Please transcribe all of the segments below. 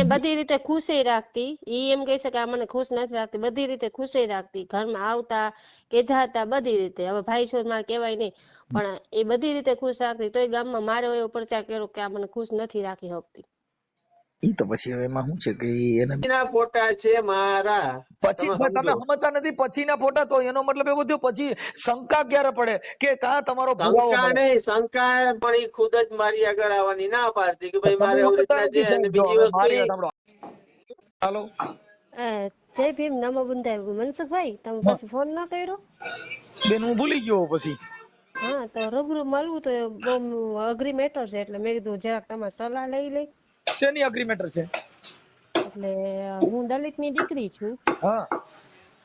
મને બધી રીતે ખુશી રાખતી, ઈ એમ કહે છે કે આ મને ખુશ નથી રાખતી, બધી રીતે ખુશી રાખતી, ઘરમાં આવતા કે જાતા બધી રીતે. હવે ભાઈ છો મારે કહેવાય નહીં, પણ એ બધી રીતે ખુશ રાખતી, તોય ગામમાં મારો એવો પ્રચાર કર્યો કે આ મને ખુશ નથી રાખી શકતી. ઈ તો પછી હવે એમાં શું છે કે એને ના ફોટા છે મારા, પછી તમે તમે સમજો. સમજતા નથી પછીના ફોટા, તો એનો મતલબ એવો થયો પછી શંકા ક્યારે પડે કે કા તમારો પુરાવો શંકા મળે. નહીં, શંકા પણ ઈ ખુદ જ મારી આગળ આવવાની ના પાડતી કે ભાઈ તમે મારે આવી સમજતા રીતના છે. નથી બેન. અને જો બીજી હવે વસ્તુ મારી ઈ વાત સાંભળો. હાલો. જય ભીમ, નમો બુંદાય. મનસુખભાઈ, તમે પછી ફોન ના કર્યો? બેન હું ભૂલી ગયો પછી. હા, તો રૂબરૂ મળવું તો બહુ અઘરી મેટર છે, એટલે મેં કીધું જરાક તમારી સલાહ લઈ લઈ. શેની અગ્રીમેટર છે? એટલે હું દલિતની દીકરી છું હા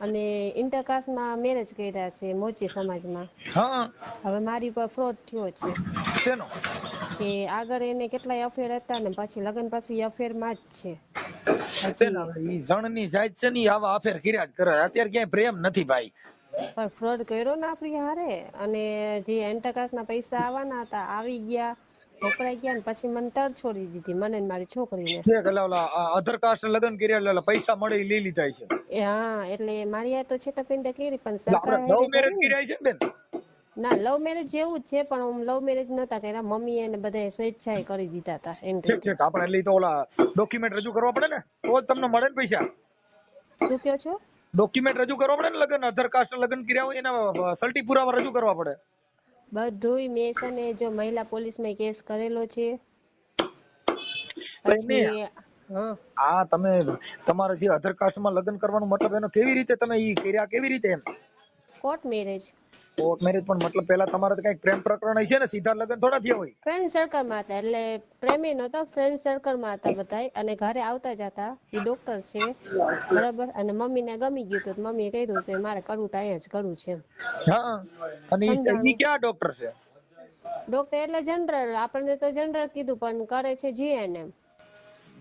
અને ઇન્ટરકાસ્ટમાં મેરેજ કર્યા છે મોચી સમાજમાં. હા. હવે મારી પર ફ્રોડ થયો છે શેનો? કે આગળ એને કેટલાય અફેર હતા ને પછી લગ્ન પછી અફેરમાં જ છે બેન હજી. હવે ઈ જણની જાત છે ને ઈ આવા અફેર કર્યા જ કરે. અત્યારે ક્યાંય પ્રેમ નથી ભાઈ. પણ ફ્રોડ કર્યો ને આપણી હારે, અને જે ઇન્ટરકાસ્ટના પૈસા આવવાના હતા આવી ગયા, વપરાઈ ગયા, ને પછી મને તર છોડી દીધી, મને ને મારી છોકરીને. કે ઓલા અધર કાસ્ટ લગ્ન કર્યા એટલે પૈસા મળે ઈ લઈ લીધા છે. હા, એટલે મારી આ તો છેતરપિંડી કરી, પણ એટલે આપણે સરકાર લવ હારે મેરેજ કરી ને. કર્યા છે બેન. ના, લવ મેરેજ જેવું જ છે, પણ હું લવ મેરેજ નતા કર્યા, મમ્મી એને બધા સ્વેચ્છાએ કરી દીધા હતા ઠીક એન્ટ્રી. ઠીક. આપણે એટલે ઈ તો ઓલા ડોક્યુમેન્ટ રજૂ કરવા પડે ને, તો જ તમને મળે ને પૈસા. શું કયો છો? ડોક્યુમેન્ટ રજૂ કરવા પડે ને, લગ્ન અધર કાસ્ટ લગ્ન કર્યા હોય એના સલટી પુરાવા રજૂ કરવા પડે. બધુંય મેં છે ને જો મહિલા પોલીસમાં કેસ કરેલો છે. એટલે પછી હા, આ તમે તમારે જે અધર કાસ્ટમાં લગ્ન કરવાનું મતલબ એનો કેવી રીતે તમે ઈ કર્યા કેવી રીતે એમ? Court marriage. કોર્ટ મેરેજ પણ મતલબ પહેલા તમારે તો કઈક પ્રેમ પ્રકરણ હશે ને, સીધા લગ્ન થોડા થયા હોય. ફ્રેન્ડ સર્કલમાં હતા, એટલે પ્રેમી નહોતા, ફ્રેન્ડ સર્કલમાં હતા બધાય, અને ઘરે આવતા જતા. એ ડોક્ટર છે બરાબર, અને મમ્મીને ગમી ગયું તો મમ્મીએ કહ્યું કે મારે કરવું તો અહીંયા જ કરવું છે એમ. હા. અને ઈ સમજાણું. ક્યાં ડોક્ટર છે? ડોક્ટર એટલે જનરલ, આપણને તો જનરલ કીધું પણ કરે છે જીએનએમ.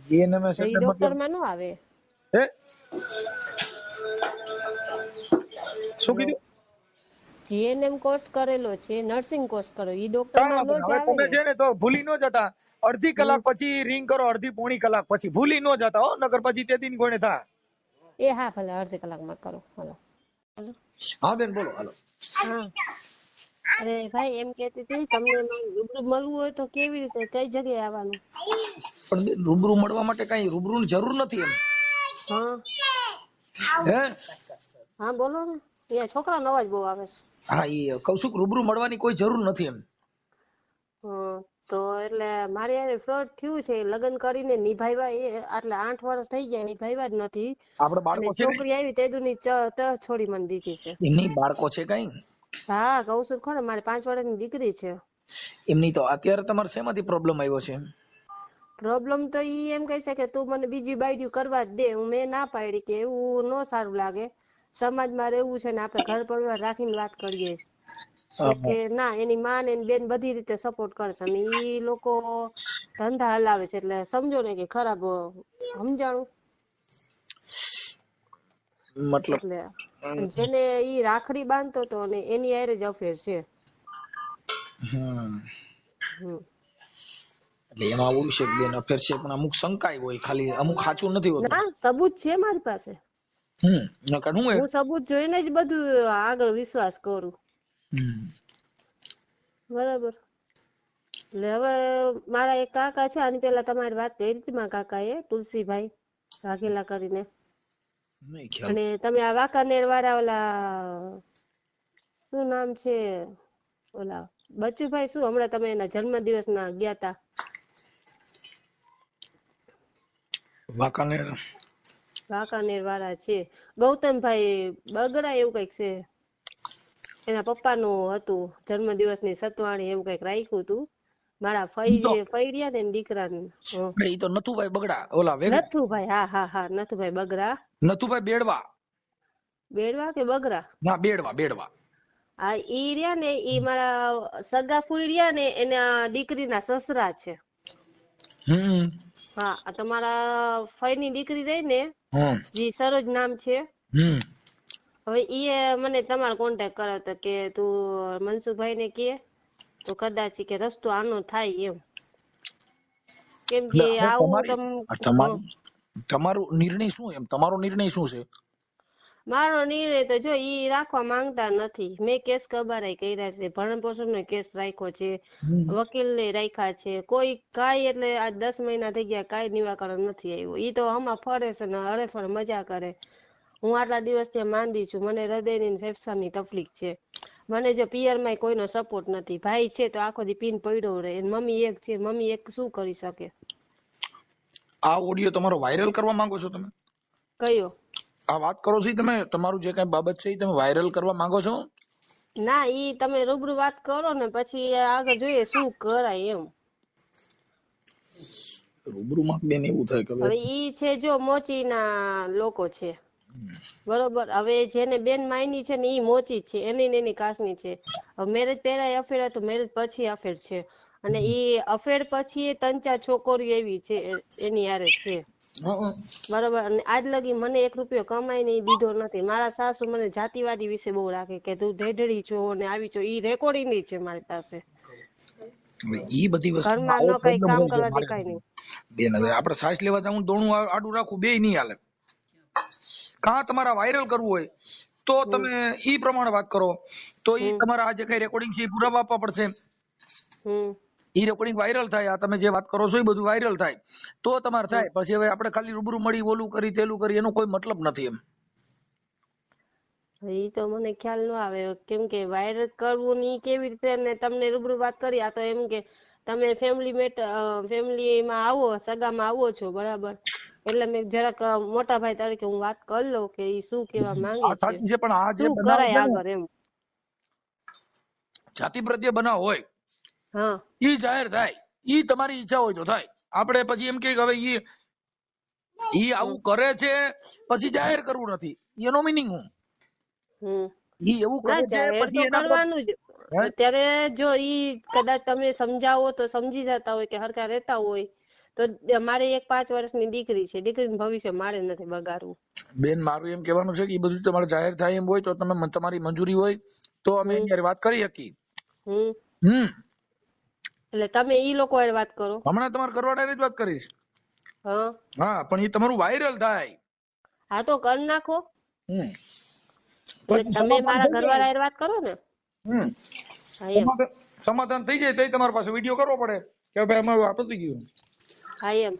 જીએનએમએસ તો એ એટલે ડોક્ટર મતલબ માં નો આવે. હે શું હેલો, કીધું? જીએનએમ કોર્સ કરેલો છે, નર્સિંગ કોર્સ કરો, ઈ ડોક્ટર કાંઈ માં વાંધો નો નહીં. જ હવે આવે તમે ને. છે ને તો ભૂલી ન જતા. અડધી કલાક પછી રિંગ કરો, અડધી પોણી કલાક પછી ભૂલી ન જતા હો, નકર પછી તે દિન કોઈને થાય. એ હા, ભલે અડધી કલાકમાં કરો. હાલો. હાલો. હા બેન બોલો. હાલો. હા, અરે ભાઈ એમ કેતી હતી તમને રૂબરૂ મળવું હોય તો કેવી રીતે, કઈ જગ્યાએ આવવાનું? પણ બેન રૂબરૂ મળવા માટે કઈ રૂબરૂની જરૂર નથી એમ. હા હે હા, બોલો ને. અહીંયા છોકરાનો અવાજ બહુ આવે છે. હા ઈ કઉ છું કે રૂબરૂ મળવાની કોઈ જરૂર નથી એમ. તો એટલે મારી હારે ફ્રોડ થયું છે, લગ્ન કરીને નિભાવ્યા, એ આટલે 8 વર્ષ થઈ ગયા નિભાવ્યા જ નથી, આપણે અને બાળકો છે કઈ? છોકરી આવી તે દુની છોડી મને દીધી છે. એમની બાળકો છે કઈ? હા, કહું છું ખરો, મારે 5 વર્ષની દીકરી છે. એમની તો અત્યારે તમારે શેમાંથી પ્રોબ્લેમ આવ્યો છે? પ્રોબ્લેમ તો ઈ એમ કહે છે કે તું મને બીજી બાયડી કરવા જ દે. મેં ના પાડી કે એવું ન સારું લાગે, સમાજમાં રહેવું છે ને આપણે ઘર પરિવાર રાખીને વાત કરીએ. તો કે ના, એની માં ને એની બેન બધી રીતે સપોર્ટ કરે છે, અને ઈ લોકો ધંધા હલાવે છે, એટલે સમજો ને કે ખરાબ સમજાણું. મતલબ એટલે જેને ઈ રાખડી બાંધતો હતો ને એની હારે જ અફેર છે. હમ એટલે એમાં આવું છે બેન, અફેર છે પણ અમુક શંકાય હોય, ખાલી અમુક સાચું નથી હોતું. ના, સબૂત છે મારી પાસે. નકર હું હું સબૂત જોઈને જ બધું આગળ વિશ્વાસ કરું. બરાબર. એટલે હવે મારા એક કાકા છે, આની પેલા તમારી વાત કરી હતી મારા કાકાએ, તુલસીભાઈ વાઘેલા કરીને. નહીં ખ્યાલ. અને તમે આ વાંકાનેર વાળા ઓલા શું નામ છે, ઓલા બચુભાઈ, શું હમણાં તમે એના જન્મદિવસ ના ગયા તા? વાંકાનેર વાંકાનેર વાળા છે ગૌતમભાઈ બગડા એવું કઈક છે, એના પપ્પાનું હતું જન્મદિવસની સતવાણી એવું કઈક રાખ્યું હતું. મારા ફઈ રહ્યા ને દીકરાનું. એ તો નથુભાઈ બગડા, ઓલા વેગડા. નથુભાઈ, હા હા હા, નથુભાઈ બગરા. નથુભાઈ બેડવા. બેડવા કે બગરા? ના બેડવા બેડવા. હા, ઈ રહ્યા ને, ઈ મારા સગા ફૂઈ રહ્યા ને એના દીકરીના સસરા છે. હા, તમારા ફઈ ની દીકરી રહી ને, જી સરોજ નામ છે. હવે ઈ મને તમારો કોન્ટેક્ટ કર્યો હતો કે તું મનસુખભાઈ ને કે તો કદાચ કે રસ્તો આનો થાય એમ. કેમ કે આવું તમારી તમારો નિર્ણય શું એમ તમારો નિર્ણય શું છે? મારો નિર્ણય તો જો ઈ રાખવા માંગતા નથી. મેં કેસ કબારાઈ કર્યા છે, ભરણ પોષણનો કેસ રાખ્યો છે, વકીલને રાખ્યા છે, કોઈ કાંઈ એટલે આ 10 મહિના થઈ ગયા કાંઈ નિરાકરણ નથી આવ્યું. ઈ તો આમાં ફરે છે ને હરેફર મજા કરે. હું આટલા દિવસથી માંદી છું, મને હૃદયની ને ફેફસાની તકલીફ છે. મને જો પિયરમાં કોઈનો સપોર્ટ નથી. ભાઈ છે તો આખો દી પીન પડ્યો રહે, મમ્મી એક છે, મમ્મી એક શું કરી શકે? આ ઓડિયો તમારો વાયરલ કરવા માંગો છો તમે? કયો? આ વાત કરો છો ઈ તમે તમારું જે કઈ બાબત છે એ તમે વાયરલ કરવા માંગો છો? ના, ઈ તમે રૂબરૂ વાત કરો ને પછી આગળ જોઈએ શું કરાય એમ. રૂબરૂમાં બેન એવું થાય કે હવે ઈ છે જો મોચીના લોકો છે, બરોબર. હવે જેને બેન માયની છે ને ઈ મોચી જ છે, એની ને એની કાસ્ટની છે. મેરેજ પહેલા અફેર હતું, મેરેજ પછી અફેર છે, અને ઈ અફેર પછી 3-4 છોકરીઓ એવી છે એની હારે છે, બરોબર. અને આજ લગી મને 1 રૂપિયો કમાઈને ઈ દીધો નથી. મારા સાસુ મને જાતિવાદી વિશે બહુ રાખે કે તું ઢેઢડી છો ને આવી છો. ઈ રેકોર્ડિંગ ની છે મારી પાસે. ઈ બધી વસ્તુ ઘરમાં નો કઈ કામ કરવા દે કાઈ નહીં. બેન હવે આપણે સાસ લેવા જાઉં દોણું આડું રાખું બે નહીં હાલે. કાં તમારા વાયરલ કરવું હોય તો તમે ઈ પ્રમાણે વાત કરો, તો ઈ તમારા આ જે કઈ રેકોર્ડિંગ છે એ પુરાવા આપવા પડશે. ઈ રેકોર્ડિંગ વાયરલ થાય, આ તમે જે વાત કરો છો એ બધું વાયરલ થાય તો તમારે થાય. પછી હવે આપણે ખાલી રૂબરૂ મળી ઓલું કરી તેલું કરી એનો કોઈ મતલબ નથી એમ. ઈ તો મને ખ્યાલ ન આવે કેમ કે વાયરલ કરવું ની કેવી રીતે ને તમને રૂબરૂ વાત કરી. આ તો એમ કે તમે ફેમિલીમાં આવો, સગામાં આવો છો, બરાબર. એટલે મેં જરાક મોટા ભાઈ તરીકે હું વાત કરી લઉં કે ઈ શું કેવા માંગે છે, પણ આ જે શું બનાવ કરાય છે આગળ એમ. જાતિ પ્રત્યે બનાવ હોય હા, ઈ જાહેર થાય, ઈ તમારી ઈચ્છા હોય તો થાય. આપણે પછી એમ કે હવે ઈ આવું કરે છે પછી જાહેર કરવું નથી, એનો મિનિંગ હું ઈ એવું કરે છે જાહેર તો પછી એના કરવાનું જ. અત્યારે જો ઈ કદાચ તમે સમજાવો તો સમજી જતા હોય કે હરખા રહેતા હોય તો. મારે એક 5 વર્ષની દીકરી છે, દીકરીનું ભવિષ્ય મારે નથી બગાડવું. બેન મારું એમ કહેવાનું છે કે એ બધું તમારે જાહેર થાય એમ હોય તો તમે તમારી મંજૂરી હોય તો અમે એની વાત કરી શકીએ. એટલે તમે ઈ લોકો હારે વાત કરો. હમણાં તમારા ઘરવાળાની જ વાત કરીશ. હા પણ એ તમારું વાયરલ થાય. હા તો કરી નાખો. તમે મારા ઘરવાળા હારે વાત કરો ને. સમાધાન થઈ જાય તો તમારી પાસે વિડીયો કરવો પડે કે ભાઈ અમારું આ પતી ગયું. હા એમ.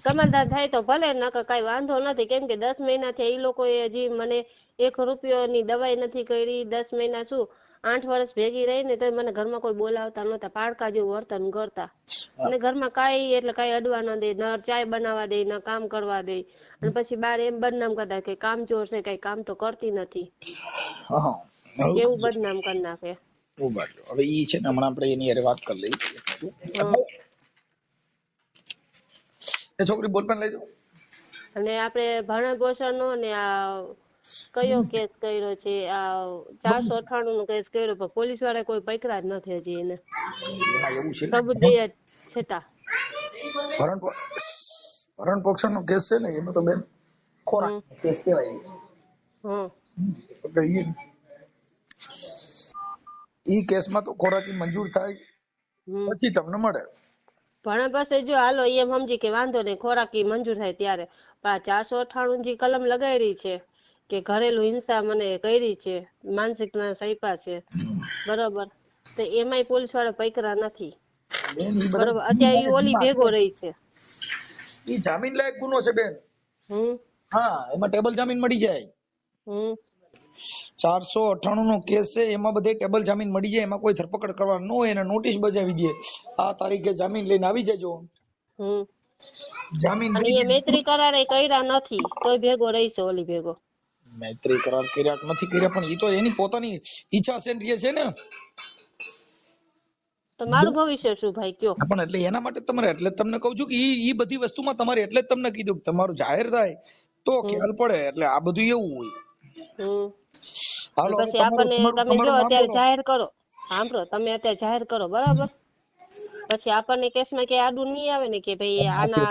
સમાધાન થાય તો ભલે, નકર કઈ વાંધો નથી. કેમ કે 10 મહિનાથી એ લોકોએ હજી મને 1 રૂપિયોની દવાઈ નથી કરી. 10 મહિના શું 8 વર્ષ ભેગી રહી ને તો મને ઘરમાં કોઈ બોલાવતા નહોતા, પાડકા જેવું વર્તન કરતા. અને ઘરમાં કાંઈ એટલે કાંઈ અડવા ન દે, ન ચાય બનાવવા દે, ન કામ કરવા દે. અને પછી બાર એમ બદનામ કરતા કે કામચોર છે, કઈ કામ તો કરતી નથી, એવું બદનામ કરી નાખે. હવે ઈ છે ને હમણાં આપણે એની હારે વાત કરી લઈએ. એ છોકરી બોલપેન લઈ જાઓ. અને આપણે ભરણ પોષણનો ને આ કયો કેસ કર્યો છે, આ 498 નો કેસ કર્યો, પણ પોલીસ વાળા કોઈ પકડા જ નથી હજી એને. એવું છે સબૂત દયા છતાં ભરણ પોષણ નો કેસ છે ને એમાં તો બેન ખોરાક કેસ કહેવાય. ઈ કેસમાં તો ખોરાકી મંજૂર થાય પછી તમને મળે. ભરણ પાસે જો હાલો એમ સમજી કે વાંધો નહીં ખોરાકી મંજૂર થાય ત્યારે, પણ 498 જે કલમ લગાડી છે કે ઘરેલું હિંસા મને કરી છે, માનસિક ત્રાસ આપ્યા છે, બરોબર. તો એમાંય પોલીસ વાળા પકડા નથી, બરોબર. અત્યારે ઈ ઓલી ભેગો રહી છે. ઈ જામીન લાયક ગુનો છે બેન. હા એમાં ટેબલ જામીન મળી જાય. 498 નો કેસ છે, એમાં બધે ટેબલ જામીન મળી જાય, એમાં કોઈ ધરપકડ કરવાનું ન હોય, એને નોટિસ બજાવી દે આ તારીખે જામીન લઈને આવી જજો. જામીન અને એ મૈત્રી કરાર કર્યા નથી તોય ભેગો રહીશે ઓલી ભેગો. મૈત્રી કરાર કર્યા નથી કર્યા પણ ઈ તો એની પોતાની ઈચ્છા છે ને. તો મારું ભવિષ્ય શું ભાઈ કયો? પણ એટલે એના માટે તમારે એટલે તમને કહું છું કે ઈ બધી વસ્તુમાં તમારે એટલે જ તમને કીધું કે તમારું જાહેર થાય તો ખ્યાલ પડે. એટલે આ બધું એવું હોય. પછી આપણને તમે જો અત્યારે જાહેર કરો, સાંભળો, તમે અત્યારે જાહેર કરો, બરાબર. પછી આપણને કેસમાં કે આડું નહીં આવે ને કે ભાઈ આના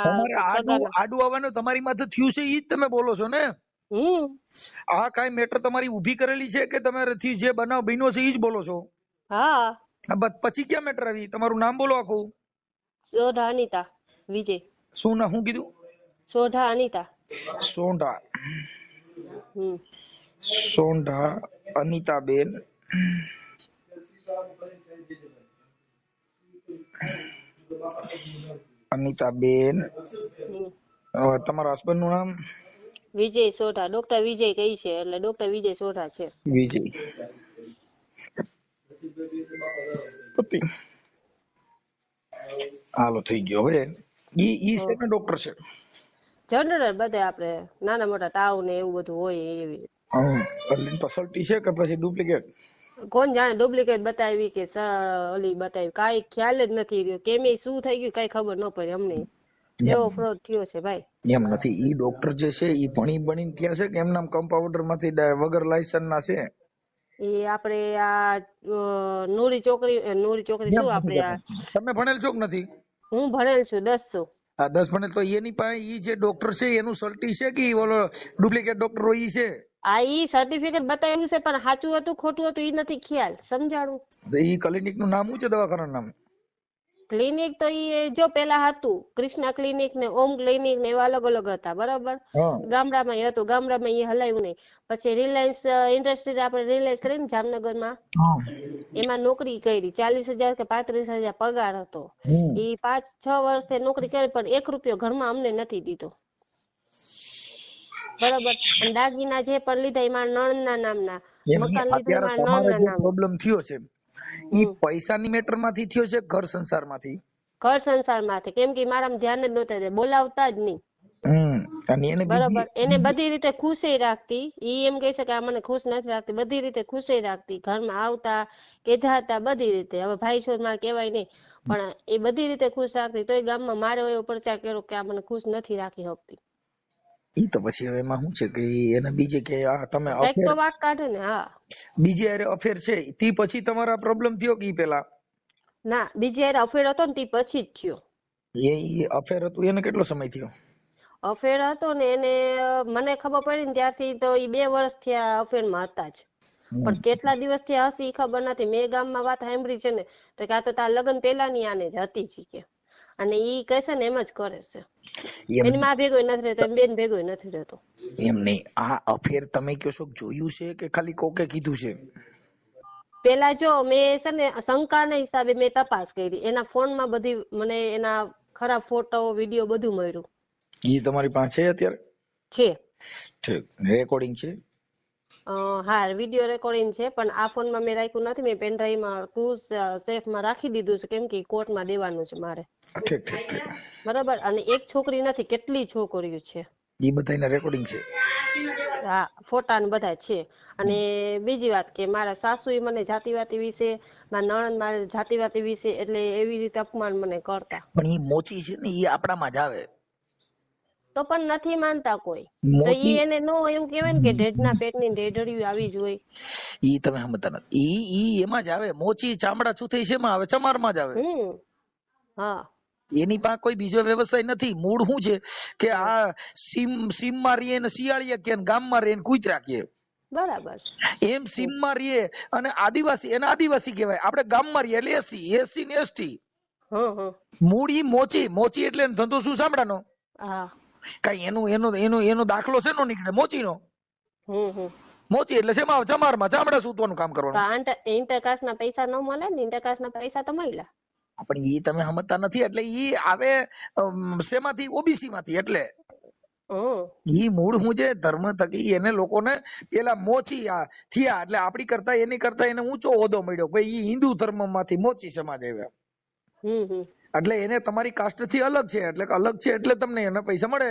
આડું આવવાનું તમારી માથે થયું છે ઈ જ તમે બોલો છો ને. આ કઈ મેટર તમારી ઊભી કરેલી છે કે તમારાથી જે બનાવ બન્યો છે ઈ જ બોલો છો? હા પછી ક્યાં મેટર આવી? તમારું નામ બોલો આખું. અનિતા વિજય. શું ના શું કીધું? સોઢા અનિતા. સોંઢા. હમ સોંઢા અનિતાબેન. અનિતાબેન. હમ તમારા હસબન્ડ નું નામ? વિજય સોઢા. ડોક્ટર વિજય કઈ છે એટલે ડોક્ટર વિજય સોઢા છે. વિજય. પતિ. હાલો થઈ ગયો. હવે ઈ છે ને ડોક્ટર છે? જનરલ બધે આપણે નાના મોટા તાવ ને એવું બધું હોય એવી. સલ્ટી છે કે પછી ડુપ્લિકેટ? કોણ જાણે ડુપ્લિકેટ બતાવી કે ઓલી બતાવી, કાંઈ ખ્યાલ જ નથી રહ્યો. કેમે શું થઈ ગયું કઈ ખબર ન પડી અમને. એવો ફ્રોડ થયો છે ભાઈ. એમ નથી, ઈ ડોક્ટર જે છે ઈ ભણી બનીને થયા છે કે એમ નામ કમ્પાઉન્ડર માંથી વગર લાયસન્સ ના છે? એ આપણે આ નૂરી ચોકડી શું આપણે આ તમે ભણેલ છો કે નથી? હું ભણેલ છું 10 આ 10 ભણેલ તો એની પાસે ઈ જે ડોક્ટર છે એનું સલ્ટી છે કે ઓલો ડુપ્લિકેટ ડોક્ટર ઈ છે? આ ઈ સર્ટિફિકેટ બતાવ્યું છે પણ સાચું હતું ખોટું હતું ઈ નથી ખ્યાલ. સમજાણું? ઈ ક્લિનિક નું નામ શું છે, દવાખાનાનું નામ? ક્લિનિક તો ઈ જો પેલા હતું કૃષ્ણા ક્લિનિક ને ઓમ ક્લિનિક ને એવા અલગ અલગ હતા બરાબર. ગામડામાં હતું, ગામડામાં એ હલાયું નહીં. પછી રિલાયન્સ ઇન્ડસ્ટ્રી આપણે રિલાયન્સ કરીને જામનગરમાં એમાં નોકરી કરી. 40,000 કે 35,000 પગાર હતો. એ 5-6 વર્ષથી નોકરી કરી પણ 1 રૂપિયો ઘરમાં અમને નથી દીધો બરાબર. અને દાગીના જે પણ લીધા એ મારા નણંદના નામના, મકાન લીધું એ મારા નણંદના નામના. પ્રોબ્લેમ થયો છે ઈ પૈસાની મેટર માંથી થયો છે, ઘર સંસાર માંથી? ઘર સંસાર માંથી. કેમ કે મારામાં ધ્યાન જ નહોતા દે, બોલાવતા જ નહીં અને એને બરાબર. એને બધી રીતે ખુશી રાખતી. ઈ એમ કહે છે કે આ મને ખુશ નથી રાખતી, બધી રીતે ખુશી રાખતી. ઘરમાં આવતા કે જાતા બધી રીતે. હવે ભાઈ છો મારે કહેવાય નહીં પણ એ બધી રીતે ખુશ રાખતી. તોય ગામમાં મારે એવો પ્રચાર કર્યો કે આ મને ખુશ નથી રાખી શકતી. ઈ તો પછી હવે એમાં શું છે કે એને બીજે કે આ તમે કઈક તો વાક કાઢે ને. હા, બીજે અરે અફેર છે તી પછી તમારા પ્રોબ્લેમ થયો કે ઈ પેલા? ના, બીજી યાર અફેર હતો ને તે પછી જ થયો. એ અફેર હતું એને કેટલો સમય થયો? અફેર હતો ને એને મને ખબર પડી ને ત્યારથી તો એ 2 વર્ષ થયા અફેરમાં હતા જ. પણ કેટલા દિવસ થયા હશે એ ખબર નથી. મેં ગામમાં વાત સાંભળી છે ને તો કે આ તો તાર લગ્ન પેલાની આને જ હતી છે કે. અને ઈ કહે છે ને એમ જ કરે છે. એની માં ભેગો નથી રહેતો, એની બેન ભેગો નથી રહેતો. એમ નહીં, આ અફેર તમે કહો છો જોયું છે કે ખાલી કોકે કીધું છે? પેલા જો મેં છે ને શંકાના હિસાબે મેં તપાસ કરી. એના ફોનમાં બધી મને એના ખરાબ ફોટો વિડીયો બધું મળ્યું. ઈ તમારી પાસે છે અત્યારે? છે. ઠીક. રેકોર્ડિંગ છે? હા, વિડીયો રેકોર્ડિંગ છે પણ આ ફોનમાં મેં રાખ્યું નથી. મેં પેનડ્રાઈવમાં ક્રૂઝ સેફમાં રાખી દીધું છે કેમ કે કોર્ટમાં દેવાનું છે મારે. ઠીક ઠીક ઠીક. બરાબર. અને એક છોકરી નથી, કેટલી છોકરીઓ છે. ઈ બધાના રેકોર્ડિંગ છે? હા, ફોટા ને બધા છે. અને બીજી વાત કે મારા સાસુએ મને જાતિવાતી વિશે, મારા નણંદ મારા જાતિવાતી વિશે એટલે એવી રીતે અપમાન મને કરતા. પણ ઈ મોચી છે ને ઈ આપણામાં જ આવે. તો પણ નથી માનતા કોઈ. તો ઈ એને નો એવું કહેવાય ને કે ઢેઢના પેટની ઢેઢડિયું આવી જ હોય. ઈ તમે સમજતા નથી. ઈ એમાં જ આવે. મોચી ચામડા છૂથઈ છે એમાં આવે, ચમારમાં જ આવે. હા, એની પાસે કોઈ બીજો વ્યવસાય નથી. મૂળ શું છે કે આ સીમમાં રહીએ ને શિયાળીએ કે ગામમાં રહીએ ને કૂતરા કે. બરાબર. એમ સીમમાં રહીએ અને આદિવાસી એને આદિવાસી કહેવાય. આપણે ગામમાં રહીએ એટલે એસસી ને એસટી. મૂળ ઈ મોચી એટલે ધંધો શું ચામડાનો? હા, કઈ એનો દાખલો છે નો નીકળે મોચીનો. મોચી એટલે શેમાં ચમારમાં ચામડા સૂતવાનું કામ કરવાનું. ઇન્ટરકાસ્ટના પૈસા ન મળે ને, ઇન્ટરકાસ્ટના પૈસા તો મળ્યા. પણ ઈ તમે સમજતા નથી. એટલે ઈ આવે શેમાંથી? ઓબીસી માંથી. એટલે ઈ મૂળ હું છે ધર્મ થકી એને લોકોને પેલા મોચી થયા એટલે આપડી કરતા એની કરતા એને ઊંચો હોદ્દો મળ્યો. ભાઈ ઈ હિન્દુ ધર્મ માંથી મોચી સમાજ આવ્યા. એટલે એને તમારી કાસ્ટ થી અલગ છે એટલે અલગ છે એટલે તમને એને પૈસા મળે.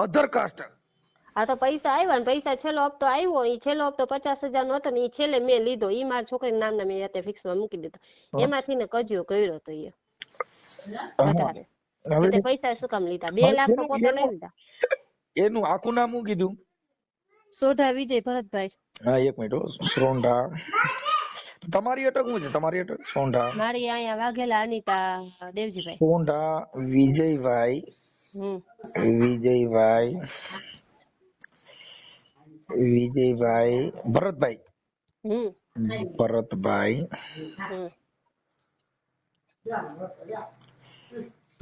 Other caste. આ તો પૈસા આવ્યા ને પૈસા છેલ્લો હપ્તો આવ્યો. એ છેલ્લો હપ્તો 50,000 નો હતો ને એ છેલ્લે મેં લીધો. ઈ મારા છોકરી નામના મેં અત્યારે ફિક્સમાં મૂકી દીધો. એમાંથી ને કજિયો કર્યો તો એ વધારે. એટલે પૈસા શું કામ લીધા? 2 લાખ તો પોતે લઈ લીધા. એનું આખું નામ શું કીધું? સોઢા વિજય ભરતભાઈ. હા, એક મિનિટ. સોંઢા. તમારી અટક શું છે? તમારી અટક સોંઢા. મારી અહીંયા વાઘેલા અનિતા દેવજીભાઈ. સોંઢા વિજયભાઈ. વિજયભાઈ ભરતભાઈ. ભરતભાઈ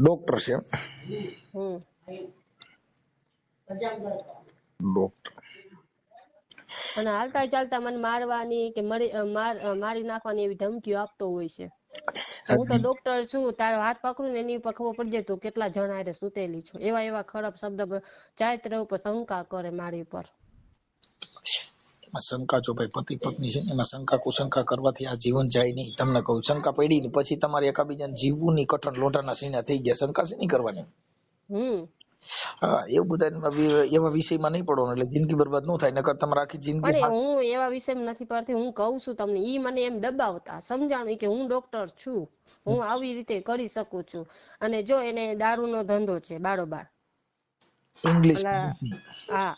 ડોક્ટર છે એમ? હમ ડોક્ટર. અને હાલતા ચાલતા મને મારવાની કે મારી નાખવાની એવી ધમકીઓ આપતો હોય છે. હું તો ડોક્ટર છું, તારો હાથ પકડું ને એની ઉપર ખબર પડી જાય તું કેટલા જણ હારે સુતેલી છો. એવા ખરાબ શબ્દ ચારિત્ર ઉપર શંકા કરે મારી પર. એમાં શંકા, જો ભાઈ પતિ પત્ની છે ને, એમાં શંકા કુશંકા કરવાથી આ જીવન જાય નહીં. તમને કહું, શંકા પડી ને પછી તમારે એકાબીજાને જીવવું નહીં, કઠણ લોઢાના સીના થઈ ગયા. શંકા છે નહીં કરવાની. હા, એવું બધા એવા વિષયમાં નહીં પડવાનું, એટલે જિંદગી બરબાદ ન થાય. નકર તમારે આખી જિંદગી. પણ હું એવા વિષયમાં નથી પડતી. હું કહું છું તમને, ઈ મને એમ દબાવતા સમજાણું કે હું ડોક્ટર છું, હું આવી રીતે કરી શકું છું. અને જો એને દારૂનો ધંધો છે બારોબાર, ઇંગ્લિશ. હા,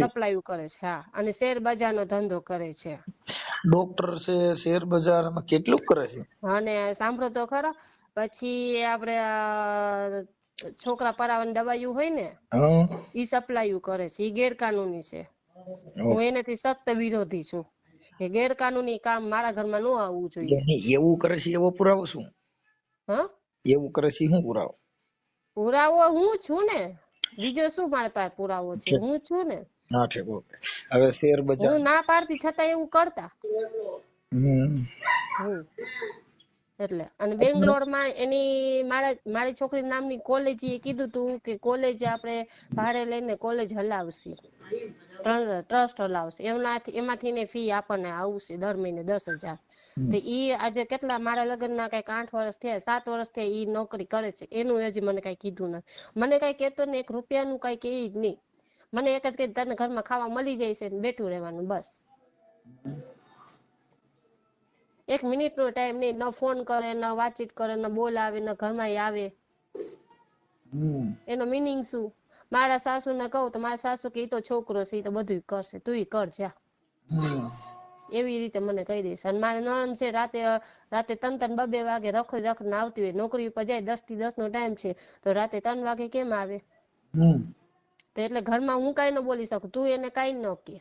સપ્લાય કરે છે. હા, અને શેર બજારનો ધંધો કરે છે. ડોક્ટર છે, શેર બજારમાં કેટલું કરે છે. અને સાંભળો તો ખરા, પછી આપડે છોકરા પરાવાની દવાઈઓ હોય ને, ઈ સપ્લાય કરે છે. ઈ ગેરકાનૂની છે. હું એનાથી સખ્ત વિરોધી છું કે ગેરકાનૂની કામ મારા ઘરમાં ન આવવું જોઈએ. એવું કરે છે એવો પુરાવો શું? હા, એવું કરે છે શું પુરાવો? પુરાવો હું છું ને, બીજો શું મારા પાસે પુરાવો છે? હું છું ને. હા, ઠીક, ઓકે. હવે શેર બજાર હું ના પાડતી છતાં એવું કરતા. એટલે અને બેંગ્લોર માં એની મારી છોકરી નામની કોલેજ એ કીધું તું કે કોલેજ આપણે ભાડે લઈને કોલેજ હલાવશે, ટ્રસ્ટ હલાવશે. એમાંથી ને ફી આપણને આવશે દર મહિને 10,000. તો ઈ આજે કેટલા મારા લગ્ન ના કઈક 8 વર્ષ થયા, 7 વર્ષ થયા ઈ નોકરી કરે છે. એનું હજી મને કઈ કીધું નથી. મને કઈ કેતો ને 1 રૂપિયાનું કઈ કે જ નહીં. મને એક જ કે તને ઘરમાં ખાવા મળી જાય છે ને બેઠું રહેવાનું બસ. 1 મિનિટ નો ટાઈમ નહીં, ન ફોન કરે, ન વાતચીત કરે, ન બોલાવે, ન ઘરમાં આવે. એનો મિનિંગ શું? મારા સાસુ ને કહું તો મારા સાસુ કે ઈ તો છોકરો છે, ઈ તો બધું કરશે, તું કર જા. એવી રીતે મને કહી દઈશ. અને મારા નણંદ છે, રાતે 3-2 વાગે રખડીને આવતી હોય. નોકરી ઉપર જાય 10 થી 10 નો ટાઈમ છે, તો રાતે 3 વાગે કેમ આવે? તો એટલે ઘરમાં હું કઈ ન બોલી શકું, તું એને કઈ ન કે.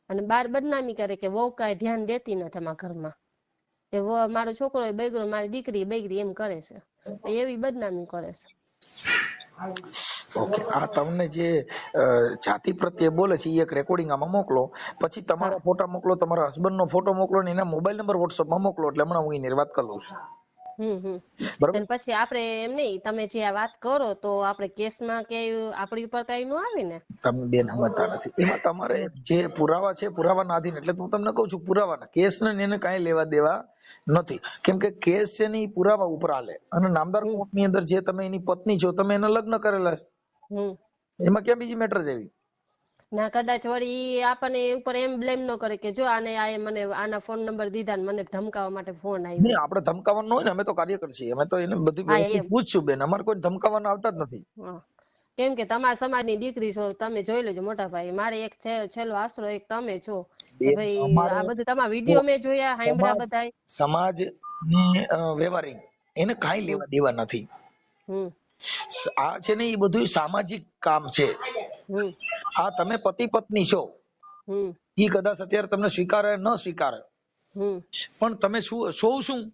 અને બાર બદનામી કરે કે વહુ કઈ ધ્યાન દેતી નથી અમારા ઘરમાં, કે મારો છોકરો બૈગરો, મારી દીકરી બૈગરી એમ કરે છે. એવી બદનામી કરે છે. ઓકે, આ તમને જે જાતિ પ્રત્યે બોલે છે એ એક રેકોર્ડિંગ આમાં મોકલો, પછી તમારા ફોટા મોકલો, તમારા હસબન્ડ નો ફોટો મોકલો ને એના મોબાઈલ નંબર WhatsApp માં મોકલો, એટલે હમણાં હું એની વાત કરી લઉં છું. બરાબર. પછી આપણે એમ નહીં, તમે જે આ વાત કરો તો આપણે કેસમાં કે આપણી ઉપર કઈ નો આવે ને? તમે બેન સમજતા નથી. એમાં તમારે જે પુરાવા છે પુરાવાના આધીન, એટલે હું તમને કહું છું પુરાવાના કેસ ને એને કઈ લેવા દેવા નથી. કેમ કે કેસ છે ને એ પુરાવા ઉપર હાલે. અને નામદાર કોર્ટ ની અંદર જે તમે એની પત્ની છો, તમે એના લગ્ન કરેલા છે, એમાં ક્યાં બીજી મેટર જેવી ના? કદાચ વળી આપણને ઉપર એમ બ્લેમ ન કરે કે જો આને મને આના ફોન નંબર દીધા ને મને ધમકાવવા માટે ફોન આવ્યો. આપણે ધમકાવવાનું હોય ને, અમે તો કાર્યકર છીએ, અમે તો એને બધી પૂછશું બેન, અમારે કોઈ ધમકાવવાના આવતા જ નથી. કેમ કે તમારા સમાજની દીકરી છો, તમે જોઈ લેજો મોટા ભાઈ. મારે એક છેલ્લો આશરો એક તમે છો. ભાઈ આ બધું તમારા વિડીયો મેં જોયા, સાંભળ્યા બધા. સમાજ ને વ્યવહારિક એને કાંઈ લેવા દેવા નથી. આ છે ને એ બધું સામાજિક કામ છે. આ તમે પતિ પત્ની છો, ઈ કદાચ અત્યારે તમને સ્વીકારે ન સ્વીકારે, પણ તમે શું